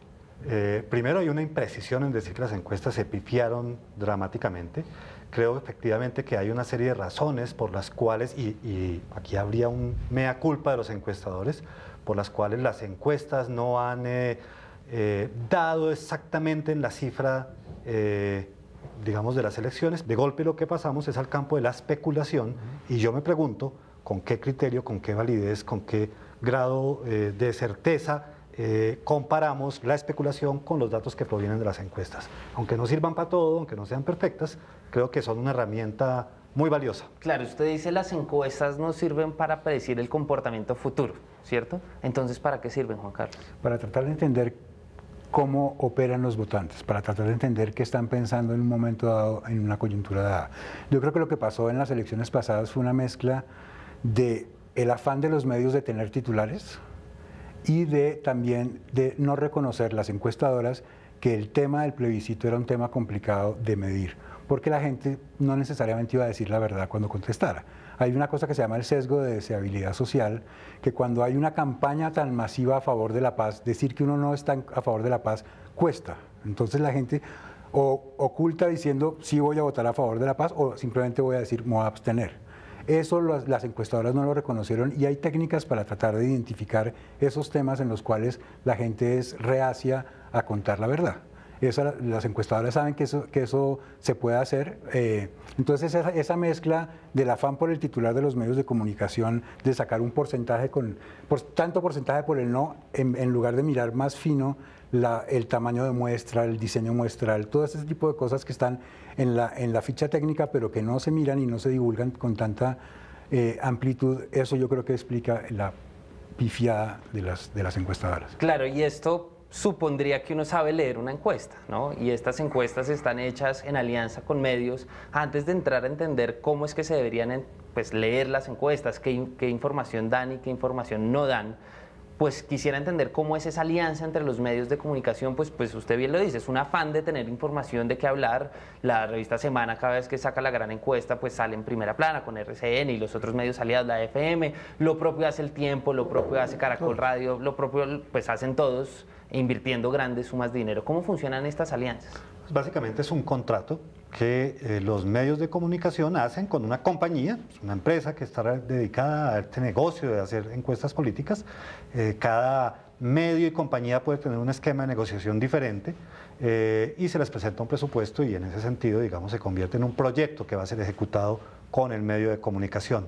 primero hay una imprecisión en decir que las encuestas se pifiaron dramáticamente. Creo efectivamente que hay una serie de razones por las cuales, y aquí habría un mea culpa de los encuestadores, por las cuales las encuestas no han dado exactamente en la cifra digamos, de las elecciones. De golpe lo que pasamos es al campo de la especulación, y yo me pregunto con qué criterio, con qué validez, con qué grado de certeza comparamos la especulación con los datos que provienen de las encuestas. Aunque no sirvan para todo, aunque no sean perfectas, creo que son una herramienta muy valiosa. Claro, usted dice las encuestas no sirven para predecir el comportamiento futuro, ¿cierto? Entonces, ¿para qué sirven, Juan Carlos? Para tratar de entender cómo operan los votantes, para tratar de entender qué están pensando en un momento dado, en una coyuntura dada. Yo creo que lo que pasó en las elecciones pasadas fue una mezcla de el afán de los medios de tener titulares y también de no reconocer las encuestadoras que el tema del plebiscito era un tema complicado de medir, porque la gente no necesariamente iba a decir la verdad cuando contestara. Hay una cosa que se llama el sesgo de deseabilidad social, que cuando hay una campaña tan masiva a favor de la paz, decir que uno no está a favor de la paz cuesta. Entonces la gente oculta diciendo sí voy a votar a favor de la paz, o simplemente voy a decir me voy a abstener. Eso las encuestadoras no lo reconocieron, y hay técnicas para tratar de identificar esos temas en los cuales la gente es reacia a contar la verdad. Las encuestadoras saben que eso se puede hacer. Entonces esa mezcla del afán por el titular de los medios de comunicación, de sacar un porcentaje tanto porcentaje por el no, en lugar de mirar más fino el tamaño de muestra, el diseño muestral, todo ese tipo de cosas que están en la ficha técnica, pero que no se miran y no se divulgan con tanta amplitud. Eso yo creo que explica la pifiada de las encuestadoras. Claro, y esto supondría que uno sabe leer una encuesta, ¿no? Y estas encuestas están hechas en alianza con medios. Antes de entrar a entender cómo es que se deberían leer las encuestas, qué información dan y qué información no dan, pues quisiera entender cómo es esa alianza entre los medios de comunicación. Pues usted bien lo dice, es un afán de tener información de qué hablar. La revista Semana, cada vez que saca la gran encuesta, pues sale en primera plana con RCN y los otros medios aliados, la FM, lo propio hace El Tiempo, lo propio hace Caracol Radio, lo propio pues hacen todos, invirtiendo grandes sumas de dinero. ¿Cómo funcionan estas alianzas? Pues básicamente es un contrato que los medios de comunicación hacen con una compañía, una empresa que está dedicada a este negocio de hacer encuestas políticas. Cada medio y compañía puede tener un esquema de negociación diferente y se les presenta un presupuesto y en ese sentido, digamos, se convierte en un proyecto que va a ser ejecutado con el medio de comunicación.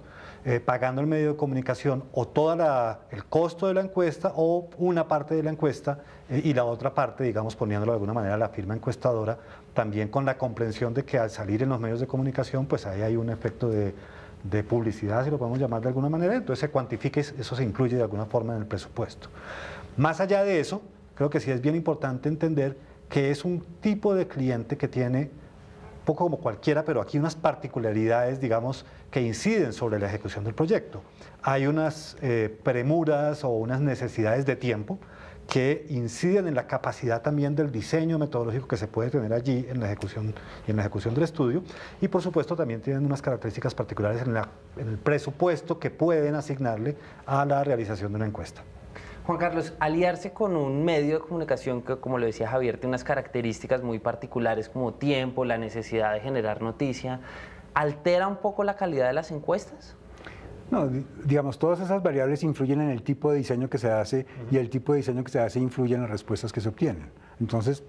Pagando el medio de comunicación o todo el costo de la encuesta o una parte de la encuesta y la otra parte, digamos, poniéndolo de alguna manera la firma encuestadora, también con la comprensión de que al salir en los medios de comunicación, pues ahí hay un efecto de publicidad, si lo podemos llamar de alguna manera, entonces se cuantifica y eso se incluye de alguna forma en el presupuesto. Más allá de eso, creo que sí es bien importante entender que es un tipo de cliente que tiene, poco como cualquiera, pero aquí unas particularidades, digamos, que inciden sobre la ejecución del proyecto. Hay unas premuras o unas necesidades de tiempo que inciden en la capacidad también del diseño metodológico que se puede tener allí en la ejecución y en la ejecución del estudio, y por supuesto también tienen unas características particulares en el presupuesto que pueden asignarle a la realización de una encuesta. Juan Carlos, aliarse con un medio de comunicación que, como lo decía Javier, tiene unas características muy particulares como tiempo, la necesidad de generar noticia, ¿altera un poco la calidad de las encuestas? No, digamos, todas esas variables influyen en el tipo de diseño que se hace y el tipo de diseño que se hace influye en las respuestas que se obtienen. Entonces,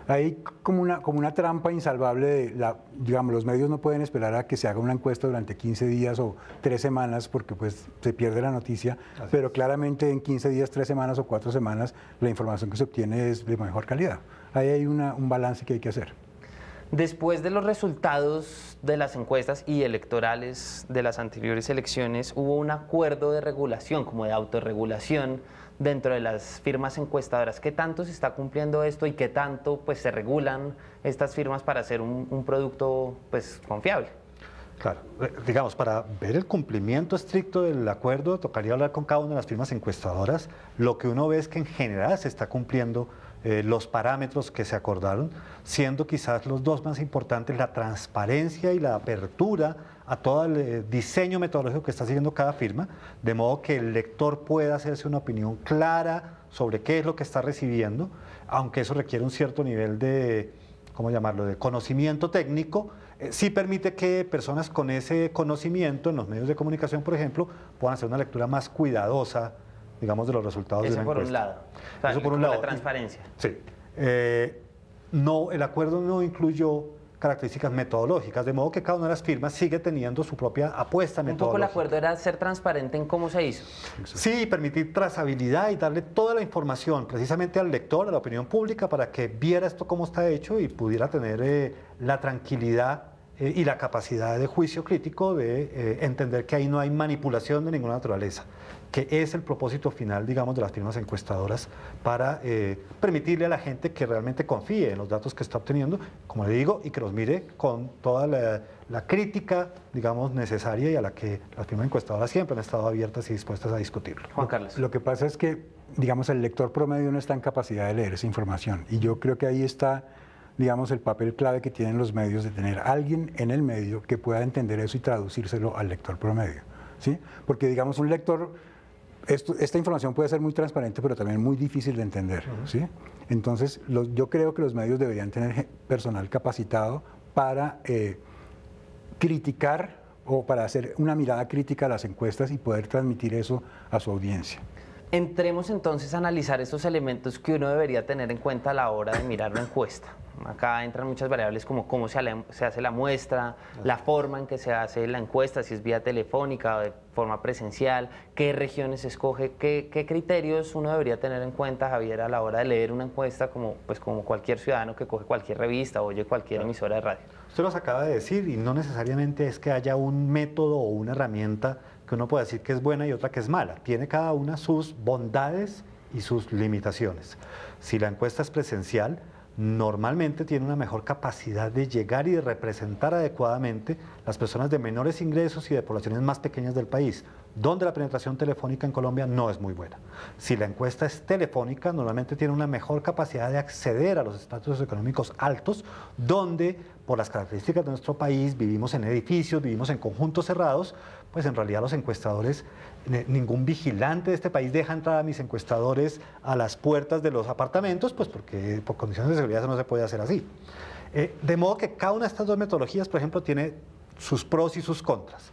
hay como una trampa insalvable de digamos, los medios no pueden esperar a que se haga una encuesta durante 15 días o 3 semanas porque pues se pierde la noticia, pero claramente en 15 días, 3 semanas o 4 semanas la información que se obtiene es de mejor calidad. Ahí hay un balance que hay que hacer. Después de los resultados de las encuestas y electorales de las anteriores elecciones, hubo un acuerdo de regulación, como de autorregulación, dentro de las firmas encuestadoras. ¿Qué tanto se está cumpliendo esto y qué tanto pues, se regulan estas firmas para hacer un producto pues, confiable? Claro, digamos, para ver el cumplimiento estricto del acuerdo, tocaría hablar con cada una de las firmas encuestadoras. Lo que uno ve es que en general se está cumpliendo los parámetros que se acordaron, siendo quizás los dos más importantes la transparencia y la apertura a todo el diseño metodológico que está siguiendo cada firma, de modo que el lector pueda hacerse una opinión clara sobre qué es lo que está recibiendo, aunque eso requiere un cierto nivel de, ¿cómo llamarlo?, de conocimiento técnico. Sí permite que personas con ese conocimiento en los medios de comunicación, por ejemplo, puedan hacer una lectura más cuidadosa, digamos, de los resultados de una encuesta. Eso por un lado. O sea, eso por un lado. La transparencia. Sí. No, el acuerdo no incluyó características metodológicas, de modo que cada una de las firmas sigue teniendo su propia apuesta metodológica. Un poco el acuerdo era ser transparente en cómo se hizo. Sí, permitir trazabilidad y darle toda la información precisamente al lector, a la opinión pública, para que viera esto cómo está hecho y pudiera tener la tranquilidad y la capacidad de juicio crítico de entender que ahí no hay manipulación de ninguna naturaleza, que es el propósito final, digamos, de las firmas encuestadoras para permitirle a la gente que realmente confíe en los datos que está obteniendo, como le digo, y que los mire con toda la crítica, digamos, necesaria y a la que las firmas encuestadoras siempre han estado abiertas y dispuestas a discutirlo. Juan Carlos. Lo que pasa es que, digamos, el lector promedio no está en capacidad de leer esa información y yo creo que ahí está, digamos, el papel clave que tienen los medios de tener alguien en el medio que pueda entender eso y traducírselo al lector promedio, ¿sí? Porque, digamos, un lector, esta información puede ser muy transparente, pero también muy difícil de entender, ¿sí? Entonces, yo creo que los medios deberían tener personal capacitado para criticar o para hacer una mirada crítica a las encuestas y poder transmitir eso a su audiencia. Entremos entonces a analizar esos elementos que uno debería tener en cuenta a la hora de mirar una encuesta. Acá entran muchas variables como cómo se hace la muestra, la forma en que se hace la encuesta, si es vía telefónica o de forma presencial, qué regiones se escoge, qué criterios uno debería tener en cuenta, Javier, a la hora de leer una encuesta como cualquier ciudadano que coge cualquier revista o oye cualquier emisora de radio. Usted nos acaba de decir, y no necesariamente es que haya un método o una herramienta que uno pueda decir que es buena y otra que es mala. Tiene cada una sus bondades y sus limitaciones. Si la encuesta es presencial, normalmente tiene una mejor capacidad de llegar y de representar adecuadamente las personas de menores ingresos y de poblaciones más pequeñas del país, donde la penetración telefónica en Colombia no es muy buena. Si la encuesta es telefónica, normalmente tiene una mejor capacidad de acceder a los estratos económicos altos, donde por las características de nuestro país vivimos en edificios, vivimos en conjuntos cerrados, pues en realidad los encuestadores, ningún vigilante de este país deja entrar a mis encuestadores a las puertas de los apartamentos, pues porque por condiciones de seguridad eso no se puede hacer así. De modo que cada una de estas dos metodologías, por ejemplo, tiene sus pros y sus contras.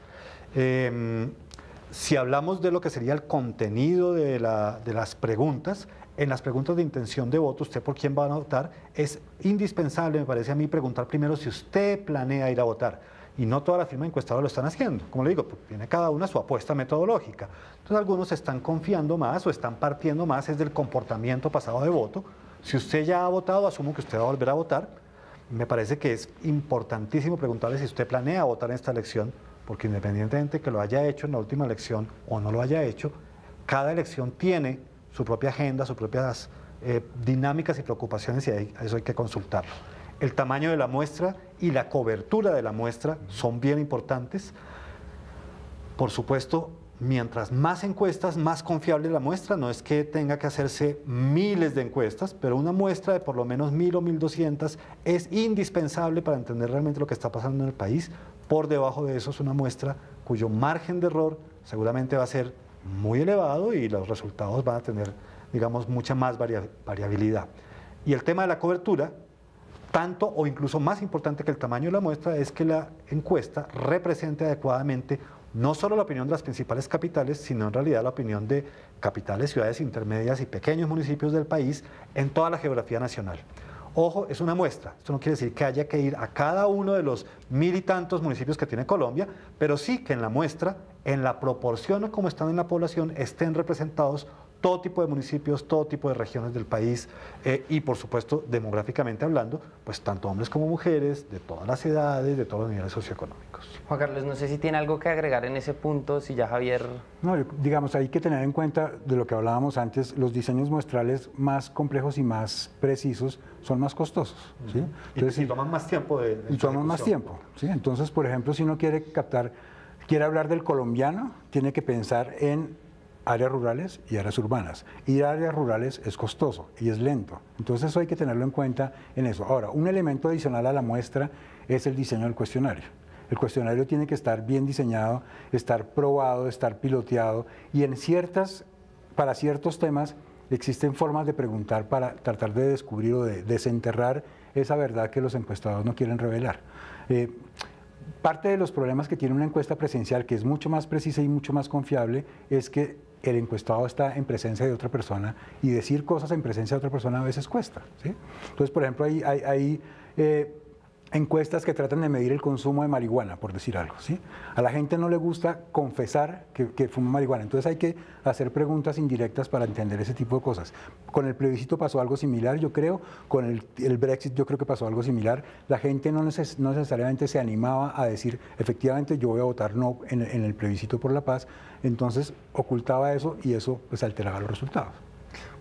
Si hablamos de lo que sería el contenido de las preguntas, en las preguntas de intención de voto, usted por quién va a votar, es indispensable, me parece a mí, preguntar primero si usted planea ir a votar. Y no todas las firmas encuestadoras lo están haciendo. Como le digo, pues tiene cada una su apuesta metodológica. Entonces algunos están confiando más o están partiendo más es del comportamiento pasado de voto. Si usted ya ha votado, asumo que usted va a volver a votar. Me parece que es importantísimo preguntarle si usted planea votar en esta elección, porque independientemente que lo haya hecho en la última elección o no lo haya hecho, cada elección tiene su propia agenda, sus propias dinámicas y preocupaciones, y eso hay que consultarlo. El tamaño de la muestra y la cobertura de la muestra son bien importantes. Por supuesto, mientras más encuestas, más confiable la muestra. No es que tenga que hacerse miles de encuestas, pero una muestra de por lo menos 1000 o 1200 es indispensable para entender realmente lo que está pasando en el país. Por debajo de eso es una muestra cuyo margen de error seguramente va a ser muy elevado y los resultados van a tener, digamos, mucha más variabilidad. Y el tema de la cobertura, tanto o incluso más importante que el tamaño de la muestra, es que la encuesta represente adecuadamente no solo la opinión de las principales capitales, sino en realidad la opinión de capitales, ciudades intermedias y pequeños municipios del país en toda la geografía nacional. Ojo, es una muestra. Esto no quiere decir que haya que ir a cada uno de los 1000 y tantos municipios que tiene Colombia, pero sí que en la muestra, en la proporción a cómo están en la población, estén representados todo tipo de municipios, todo tipo de regiones del país y, por supuesto, demográficamente hablando, pues tanto hombres como mujeres, de todas las edades, de todos los niveles socioeconómicos. Juan Carlos, no sé si tiene algo que agregar en ese punto, si ya Javier... No, digamos, hay que tener en cuenta de lo que hablábamos antes, los diseños muestrales más complejos y más precisos son más costosos, ¿sí? Entonces, y toman más tiempo y toman más tiempo, ¿sí? Entonces, por ejemplo, si uno quiere hablar del colombiano, tiene que pensar en áreas rurales y áreas urbanas. Ir a áreas rurales es costoso y es lento. Entonces eso hay que tenerlo en cuenta en eso. Ahora, un elemento adicional a la muestra es el diseño del cuestionario. El cuestionario tiene que estar bien diseñado, estar probado, estar piloteado y para ciertos temas existen formas de preguntar para tratar de descubrir o de desenterrar esa verdad que los encuestadores no quieren revelar. Parte de los problemas que tiene una encuesta presencial, que es mucho más precisa y mucho más confiable, es que el encuestado está en presencia de otra persona y decir cosas en presencia de otra persona a veces cuesta, ¿sí? Entonces, por ejemplo, hay encuestas que tratan de medir el consumo de marihuana, por decir algo, ¿sí? A la gente no le gusta confesar que fuma marihuana, entonces hay que hacer preguntas indirectas para entender ese tipo de cosas. Con el plebiscito pasó algo similar, yo creo, con el Brexit yo creo que pasó algo similar. La gente no necesariamente se animaba a decir, efectivamente yo voy a votar no en el plebiscito por la paz, entonces ocultaba eso y eso pues alteraba los resultados.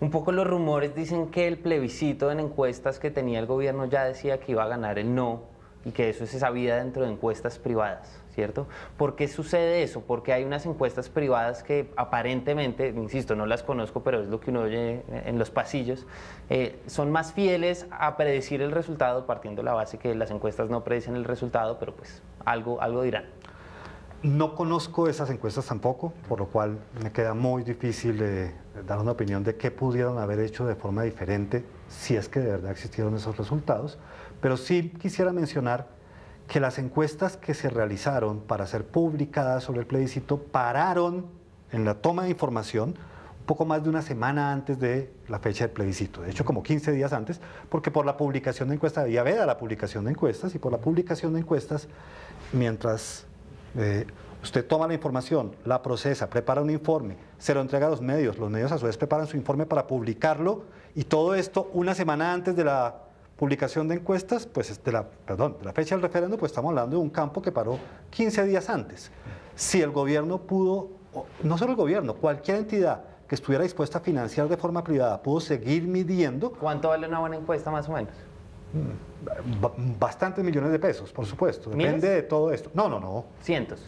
Un poco los rumores dicen que el plebiscito en encuestas que tenía el gobierno ya decía que iba a ganar el no y que eso se sabía dentro de encuestas privadas, ¿cierto? ¿Por qué sucede eso? Porque hay unas encuestas privadas que aparentemente, insisto, no las conozco, pero es lo que uno oye en los pasillos, son más fieles a predecir el resultado, partiendo de la base que las encuestas no predicen el resultado, pero pues algo dirán. No conozco esas encuestas tampoco, por lo cual me queda muy difícil dar una opinión de qué pudieron haber hecho de forma diferente si es que de verdad existieron esos resultados, pero sí quisiera mencionar que las encuestas que se realizaron para ser publicadas sobre el plebiscito pararon en la toma de información un poco más de una semana antes de la fecha del plebiscito, de hecho como 15 días antes, porque por la publicación de encuestas había veda la publicación de encuestas y por la publicación de encuestas, mientras usted toma la información, la procesa, prepara un informe, se lo entrega a los medios a su vez preparan su informe para publicarlo y todo esto una semana antes de la publicación de encuestas, pues de la fecha del referéndum, pues estamos hablando de un campo que paró 15 días antes. Si el gobierno pudo, no solo el gobierno, cualquier entidad que estuviera dispuesta a financiar de forma privada pudo seguir midiendo. ¿Cuánto vale una buena encuesta más o menos? Bastantes millones de pesos, por supuesto. Depende de todo esto. No. Cientos.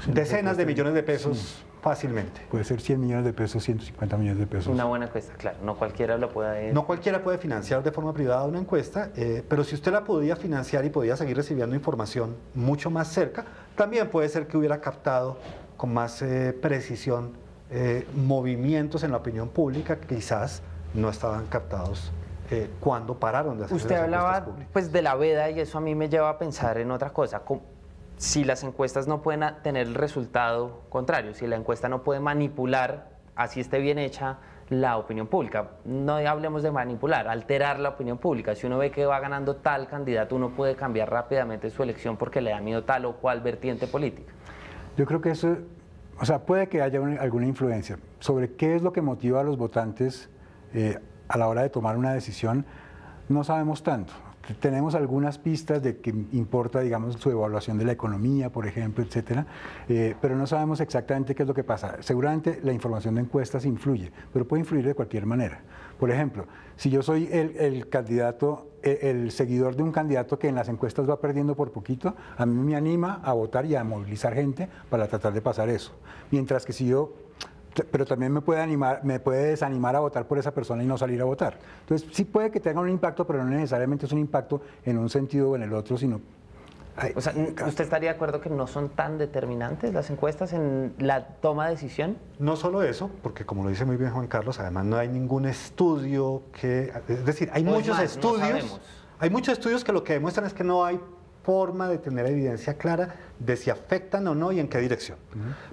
Decenas de millones de pesos fácilmente. Puede ser 100 millones de pesos, 150 millones de pesos. Una buena encuesta, claro, no cualquiera lo puede... No cualquiera puede financiar de forma privada una encuesta, pero si usted la podía financiar y podía seguir recibiendo información mucho más cerca, también puede ser que hubiera captado con más precisión movimientos en la opinión pública que quizás no estaban captados cuando pararon de hacer Usted las hablaba encuestas públicas. pues de la veda y eso a mí me lleva a pensar en otra cosa. Si las encuestas no pueden tener el resultado contrario, si la encuesta no puede manipular, así esté bien hecha, la opinión pública. No hablemos de manipular, alterar la opinión pública. Si uno ve que va ganando tal candidato, uno puede cambiar rápidamente su elección porque le da miedo tal o cual vertiente política. Yo creo que eso, o sea, puede que haya alguna influencia sobre qué es lo que motiva a los votantes a la hora de tomar una decisión. No sabemos tanto. Tenemos algunas pistas de que importa, digamos, su evaluación de la economía, por ejemplo, etcétera, pero no sabemos exactamente qué es lo que pasa. Seguramente la información de encuestas influye, pero puede influir de cualquier manera. Por ejemplo, si yo soy el candidato, el seguidor de un candidato que en las encuestas va perdiendo por poquito, a mí me anima a votar y a movilizar gente para tratar de pasar eso. Mientras que si yo... pero también me puede desanimar a votar por esa persona y no salir a votar. Entonces, sí puede que tenga un impacto, pero no necesariamente es un impacto en un sentido o en el otro, sino... O sea, ¿usted estaría de acuerdo que no son tan determinantes las encuestas en la toma de decisión? No solo eso, porque como lo dice muy bien Juan Carlos, además no hay ningún estudio que... Es decir, hay muchos estudios... Hay muchos estudios que lo que demuestran es que no hay forma de tener evidencia clara de si afectan o no y en qué dirección.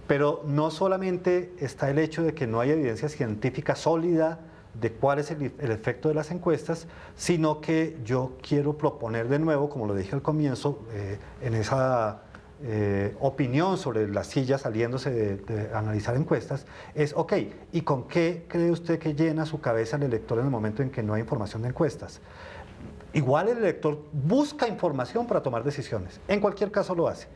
Pero no solamente está el hecho de que no hay evidencia científica sólida de cuál es el efecto de las encuestas, sino que yo quiero proponer de nuevo, como lo dije al comienzo, en esa opinión sobre la silla saliéndose de analizar encuestas, es, ok, ¿y con qué cree usted que llena su cabeza el elector en el momento en que no hay información de encuestas? Igual el elector busca información para tomar decisiones, en cualquier caso lo hace.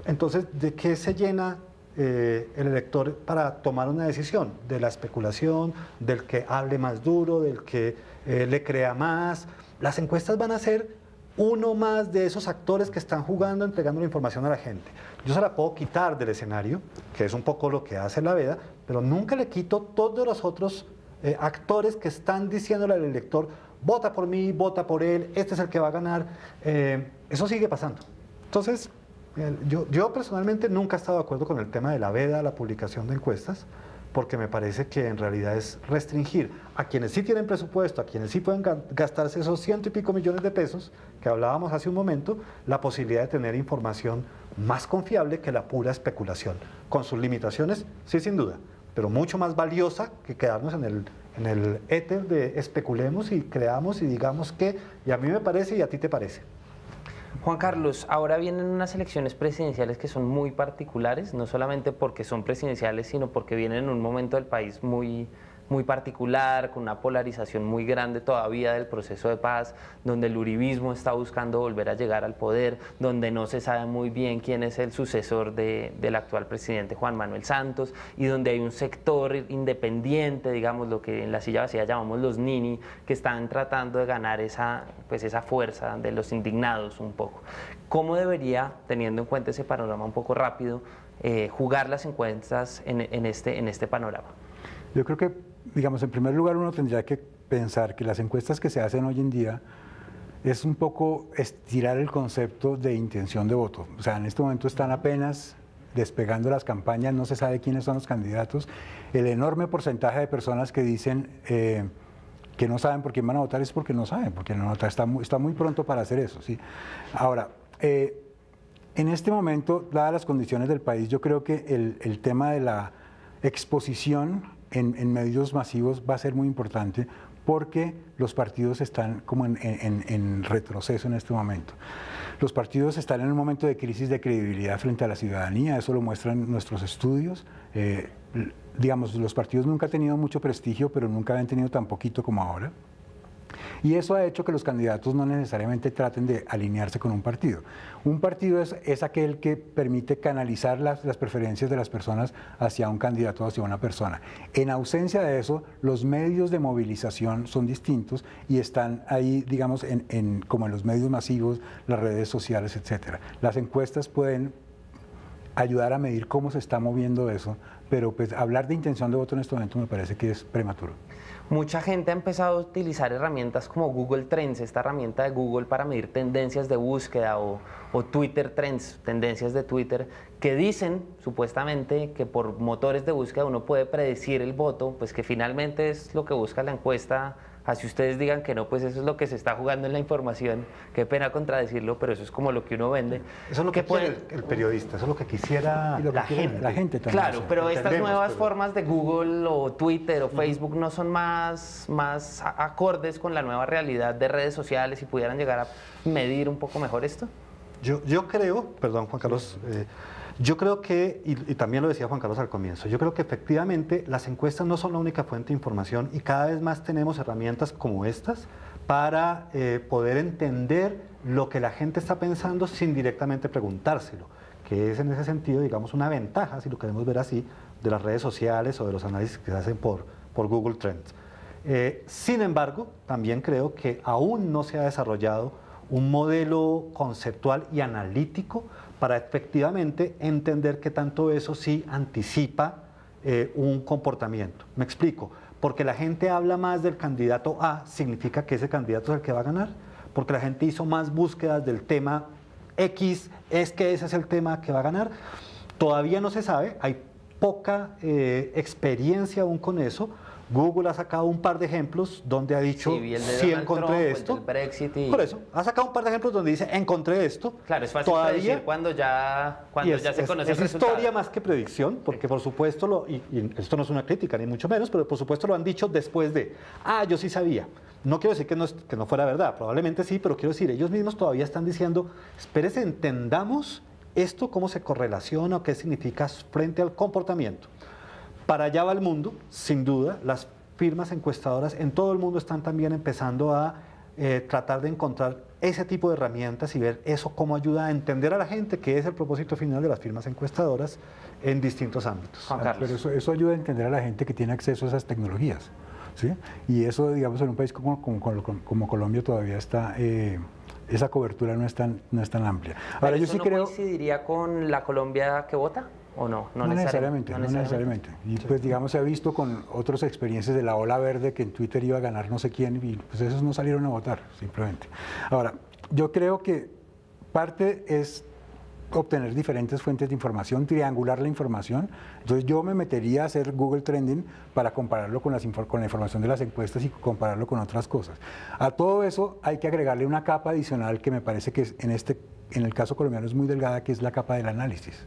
Entonces, ¿de qué se llena el elector para tomar una decisión? De la especulación, del que hable más duro, del que le crea más. Las encuestas van a ser uno más de esos actores que están jugando, entregando la información a la gente. Yo se la puedo quitar del escenario, que es un poco lo que hace la veda, pero nunca le quito todos los otros actores que están diciéndole al elector: vota por mí, vota por él, este es el que va a ganar. Eso sigue pasando. Entonces, yo personalmente nunca he estado de acuerdo con el tema de la veda, la publicación de encuestas, porque me parece que en realidad es restringir a quienes sí tienen presupuesto, a quienes sí pueden gastarse esos 100 y pico millones de pesos que hablábamos hace un momento, la posibilidad de tener información más confiable que la pura especulación, con sus limitaciones, sí, sin duda, pero mucho más valiosa que quedarnos en el éter de especulemos y creamos y digamos que, y a mí me parece y a ti te parece. Juan Carlos, ahora vienen unas elecciones presidenciales que son muy particulares, no solamente porque son presidenciales, sino porque vienen en un momento del país muy particular, con una polarización muy grande todavía del proceso de paz, donde el uribismo está buscando volver a llegar al poder, donde no se sabe muy bien quién es el sucesor del actual presidente Juan Manuel Santos, y donde hay un sector independiente, digamos, lo que en la silla vacía llamamos los nini, que están tratando de ganar esa fuerza de los indignados un poco. ¿Cómo debería, teniendo en cuenta ese panorama un poco rápido, jugar las encuestas en este panorama? Yo creo que, digamos, en primer lugar uno tendría que pensar que las encuestas que se hacen hoy en día es un poco estirar el concepto de intención de voto. O sea, en este momento están apenas despegando las campañas, no se sabe quiénes son los candidatos. El enorme porcentaje de personas que dicen que no saben por quién van a votar es porque no saben, porque no, está muy pronto para hacer eso, ¿sí? Ahora, en este momento, dadas las condiciones del país, yo creo que el tema de la exposición en medios masivos va a ser muy importante, porque los partidos están como en retroceso en este momento. Los partidos están en un momento de crisis de credibilidad frente a la ciudadanía, eso lo muestran nuestros estudios. Digamos, los partidos nunca han tenido mucho prestigio, pero nunca han tenido tan poquito como ahora. Y eso ha hecho que los candidatos no necesariamente traten de alinearse con un partido. Un partido es aquel que permite canalizar las preferencias de las personas hacia un candidato o hacia una persona. En ausencia de eso, los medios de movilización son distintos y están ahí, digamos, como en los medios masivos, las redes sociales, etc. Las encuestas pueden ayudar a medir cómo se está moviendo eso, pero pues hablar de intención de voto en este momento me parece que es prematuro. Mucha gente ha empezado a utilizar herramientas como Google Trends, esta herramienta de Google para medir tendencias de búsqueda, o Twitter Trends, tendencias de Twitter, que dicen supuestamente que por motores de búsqueda uno puede predecir el voto, pues que finalmente es lo que busca la encuesta. Así ustedes digan que no, pues eso es lo que se está jugando en la información. Qué pena contradecirlo, pero eso es como lo que uno vende. Eso es lo que quiere el periodista, eso es lo que quisiera la gente también. Claro, pero estas nuevas formas de Google o Twitter o Facebook no son más acordes con la nueva realidad de redes sociales y pudieran llegar a medir un poco mejor esto. Yo creo, perdón Juan Carlos, yo creo que, y también lo decía Juan Carlos al comienzo, yo creo que efectivamente las encuestas no son la única fuente de información y cada vez más tenemos herramientas como estas para poder entender lo que la gente está pensando sin directamente preguntárselo, que es en ese sentido, digamos, una ventaja, si lo queremos ver así, de las redes sociales o de los análisis que se hacen por Google Trends. Sin embargo, también creo que aún no se ha desarrollado un modelo conceptual y analítico para efectivamente entender que tanto eso sí anticipa un comportamiento. Me explico, porque la gente habla más del candidato A, ¿significa que ese candidato es el que va a ganar? Porque la gente hizo más búsquedas del tema X, ¿es que ese es el tema que va a ganar? Todavía no se sabe, hay poca experiencia aún con eso. Google ha sacado un par de ejemplos donde ha dicho, sí encontré esto. Por eso, ha sacado un par de ejemplos donde dice, encontré esto. Claro, es fácil predecir cuando ya se conoce el resultado. Es historia más que predicción, porque por supuesto, y esto no es una crítica, ni mucho menos, pero por supuesto lo han dicho después de, yo sí sabía. No quiero decir que no fuera verdad, probablemente sí, pero quiero decir, ellos mismos todavía están diciendo, espérese, entendamos esto, cómo se correlaciona o qué significa frente al comportamiento. Para allá va el mundo, sin duda, las firmas encuestadoras en todo el mundo están también empezando a tratar de encontrar ese tipo de herramientas y ver eso cómo ayuda a entender a la gente, que es el propósito final de las firmas encuestadoras en distintos ámbitos. Juan Carlos. Pero eso ayuda a entender a la gente que tiene acceso a esas tecnologías, ¿sí? Y eso, digamos, en un país como Colombia todavía está... esa cobertura no es tan amplia. Ahora, yo sí creo... ¿Coincidiría con la Colombia que vota? ¿O no? No necesariamente. Y pues digamos se ha visto con otras experiencias de la ola verde que en Twitter iba a ganar no sé quién y pues esos no salieron a votar, simplemente. Ahora, yo creo que parte es obtener diferentes fuentes de información, triangular la información. Entonces yo me metería a hacer Google Trending para compararlo con la información de las encuestas y compararlo con otras cosas. A todo eso hay que agregarle una capa adicional que me parece que en el caso colombiano es muy delgada, que es la capa del análisis.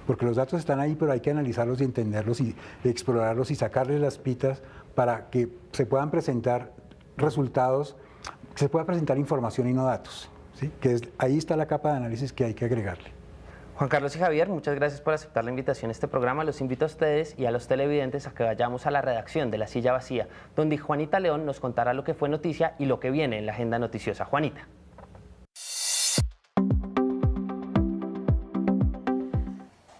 Porque los datos están ahí, pero hay que analizarlos y entenderlos y explorarlos y sacarles las pitas para que se puedan presentar resultados, que se pueda presentar información y no datos, ¿sí? Ahí está la capa de análisis que hay que agregarle. Juan Carlos y Javier, muchas gracias por aceptar la invitación a este programa. Los invito a ustedes y a los televidentes a que vayamos a la redacción de La Silla Vacía, donde Juanita León nos contará lo que fue noticia y lo que viene en la agenda noticiosa. Juanita.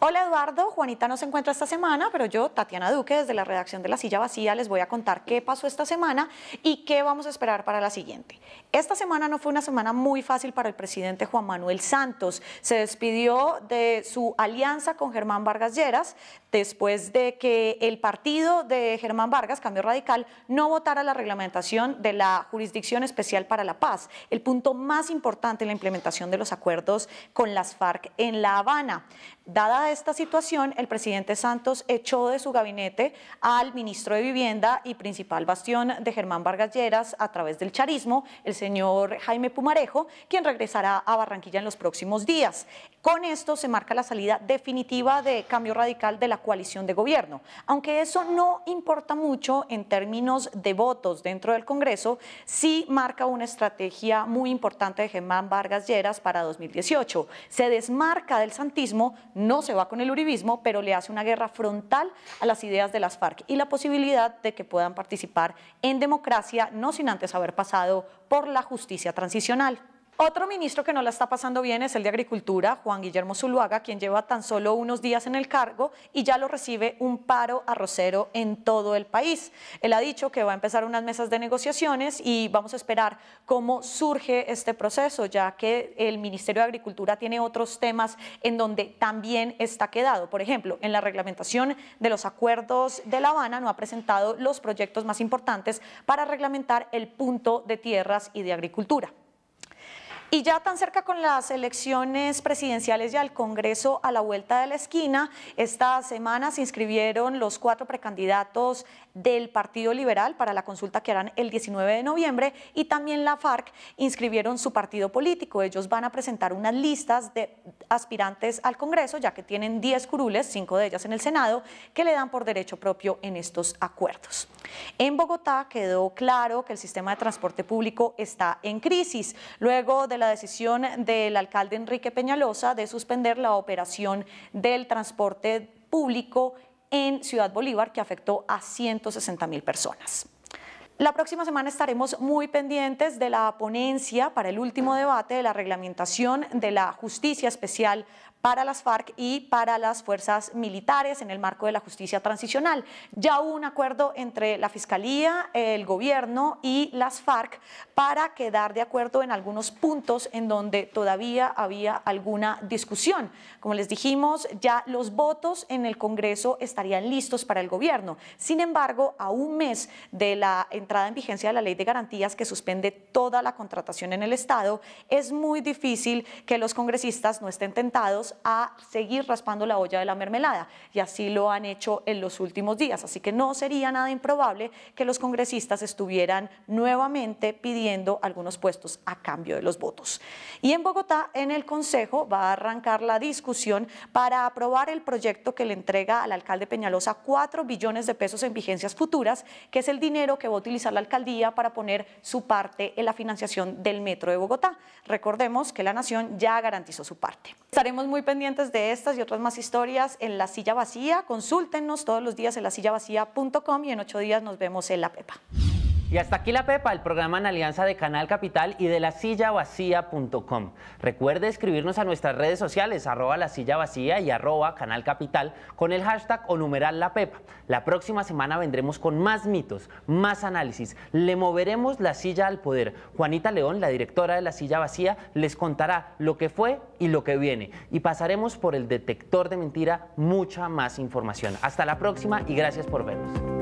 Hola Eduardo, Juanita no se encuentra esta semana, pero yo, Tatiana Duque, desde la redacción de La Silla Vacía, les voy a contar qué pasó esta semana y qué vamos a esperar para la siguiente. Esta semana no fue una semana muy fácil para el presidente Juan Manuel Santos. Se despidió de su alianza con Germán Vargas Lleras después de que el partido de Germán Vargas, Cambio Radical, no votara la reglamentación de la Jurisdicción Especial para la Paz, el punto más importante en la implementación de los acuerdos con las FARC en La Habana. Dada esta situación, el presidente Santos echó de su gabinete al ministro de Vivienda y principal bastión de Germán Vargas Lleras a través del charismo, el señor Jaime Pumarejo, quien regresará a Barranquilla en los próximos días. Con esto se marca la salida definitiva de Cambio Radical de la coalición de gobierno. Aunque eso no importa mucho en términos de votos dentro del Congreso, sí marca una estrategia muy importante de Germán Vargas Lleras para 2018. Se desmarca del santismo, no se va con el uribismo, pero le hace una guerra frontal a las ideas de las FARC y la posibilidad de que puedan participar en democracia, no sin antes haber pasado por la justicia transicional. Otro ministro que no la está pasando bien es el de Agricultura, Juan Guillermo Zuluaga, quien lleva tan solo unos días en el cargo y ya lo recibe un paro arrocero en todo el país. Él ha dicho que va a empezar unas mesas de negociaciones y vamos a esperar cómo surge este proceso, ya que el Ministerio de Agricultura tiene otros temas en donde también está quedado. Por ejemplo, en la reglamentación de los acuerdos de La Habana no ha presentado los proyectos más importantes para reglamentar el punto de tierras y de agricultura. Y ya tan cerca con las elecciones presidenciales y al Congreso a la vuelta de la esquina, esta semana se inscribieron los 4 precandidatos del Partido Liberal para la consulta que harán el 19 de noviembre y también la FARC inscribieron su partido político. Ellos van a presentar unas listas de aspirantes al Congreso, ya que tienen 10 curules, 5 de ellas en el Senado, que le dan por derecho propio en estos acuerdos. En Bogotá quedó claro que el sistema de transporte público está en crisis, luego de la decisión del alcalde Enrique Peñalosa de suspender la operación del transporte público en Ciudad Bolívar, que afectó a 160.000 personas. La próxima semana estaremos muy pendientes de la ponencia para el último debate de la reglamentación de la justicia especial para las FARC y para las fuerzas militares en el marco de la justicia transicional. Ya hubo un acuerdo entre la Fiscalía, el gobierno y las FARC para quedar de acuerdo en algunos puntos en donde todavía había alguna discusión. Como les dijimos, ya los votos en el Congreso estarían listos para el gobierno. Sin embargo, a un mes de la entrada en vigencia de la Ley de Garantías que suspende toda la contratación en el Estado, es muy difícil que los congresistas no estén tentados a seguir raspando la olla de la mermelada, y así lo han hecho en los últimos días, así que no sería nada improbable que los congresistas estuvieran nuevamente pidiendo algunos puestos a cambio de los votos. Y en Bogotá, en el Consejo, va a arrancar la discusión para aprobar el proyecto que le entrega al alcalde Peñalosa 4 billones de pesos en vigencias futuras, que es el dinero que va a utilizar la alcaldía para poner su parte en la financiación del Metro de Bogotá. Recordemos que la Nación ya garantizó su parte. Estaremos muy pendientes de estas y otras más historias en La Silla Vacía. Consúltenos todos los días en lasillavacía.com y en 8 días nos vemos en La Pepa. Y hasta aquí La Pepa, el programa en alianza de Canal Capital y de lasillavacía.com. Recuerde escribirnos a nuestras redes sociales, @lasillavacía y @Canal Capital, con el hashtag o numeral La Pepa. La próxima semana vendremos con más mitos, más análisis. Le moveremos la silla al poder. Juanita León, la directora de La Silla Vacía, les contará lo que fue y lo que viene. Y pasaremos por el detector de mentira mucha más información. Hasta la próxima y gracias por vernos.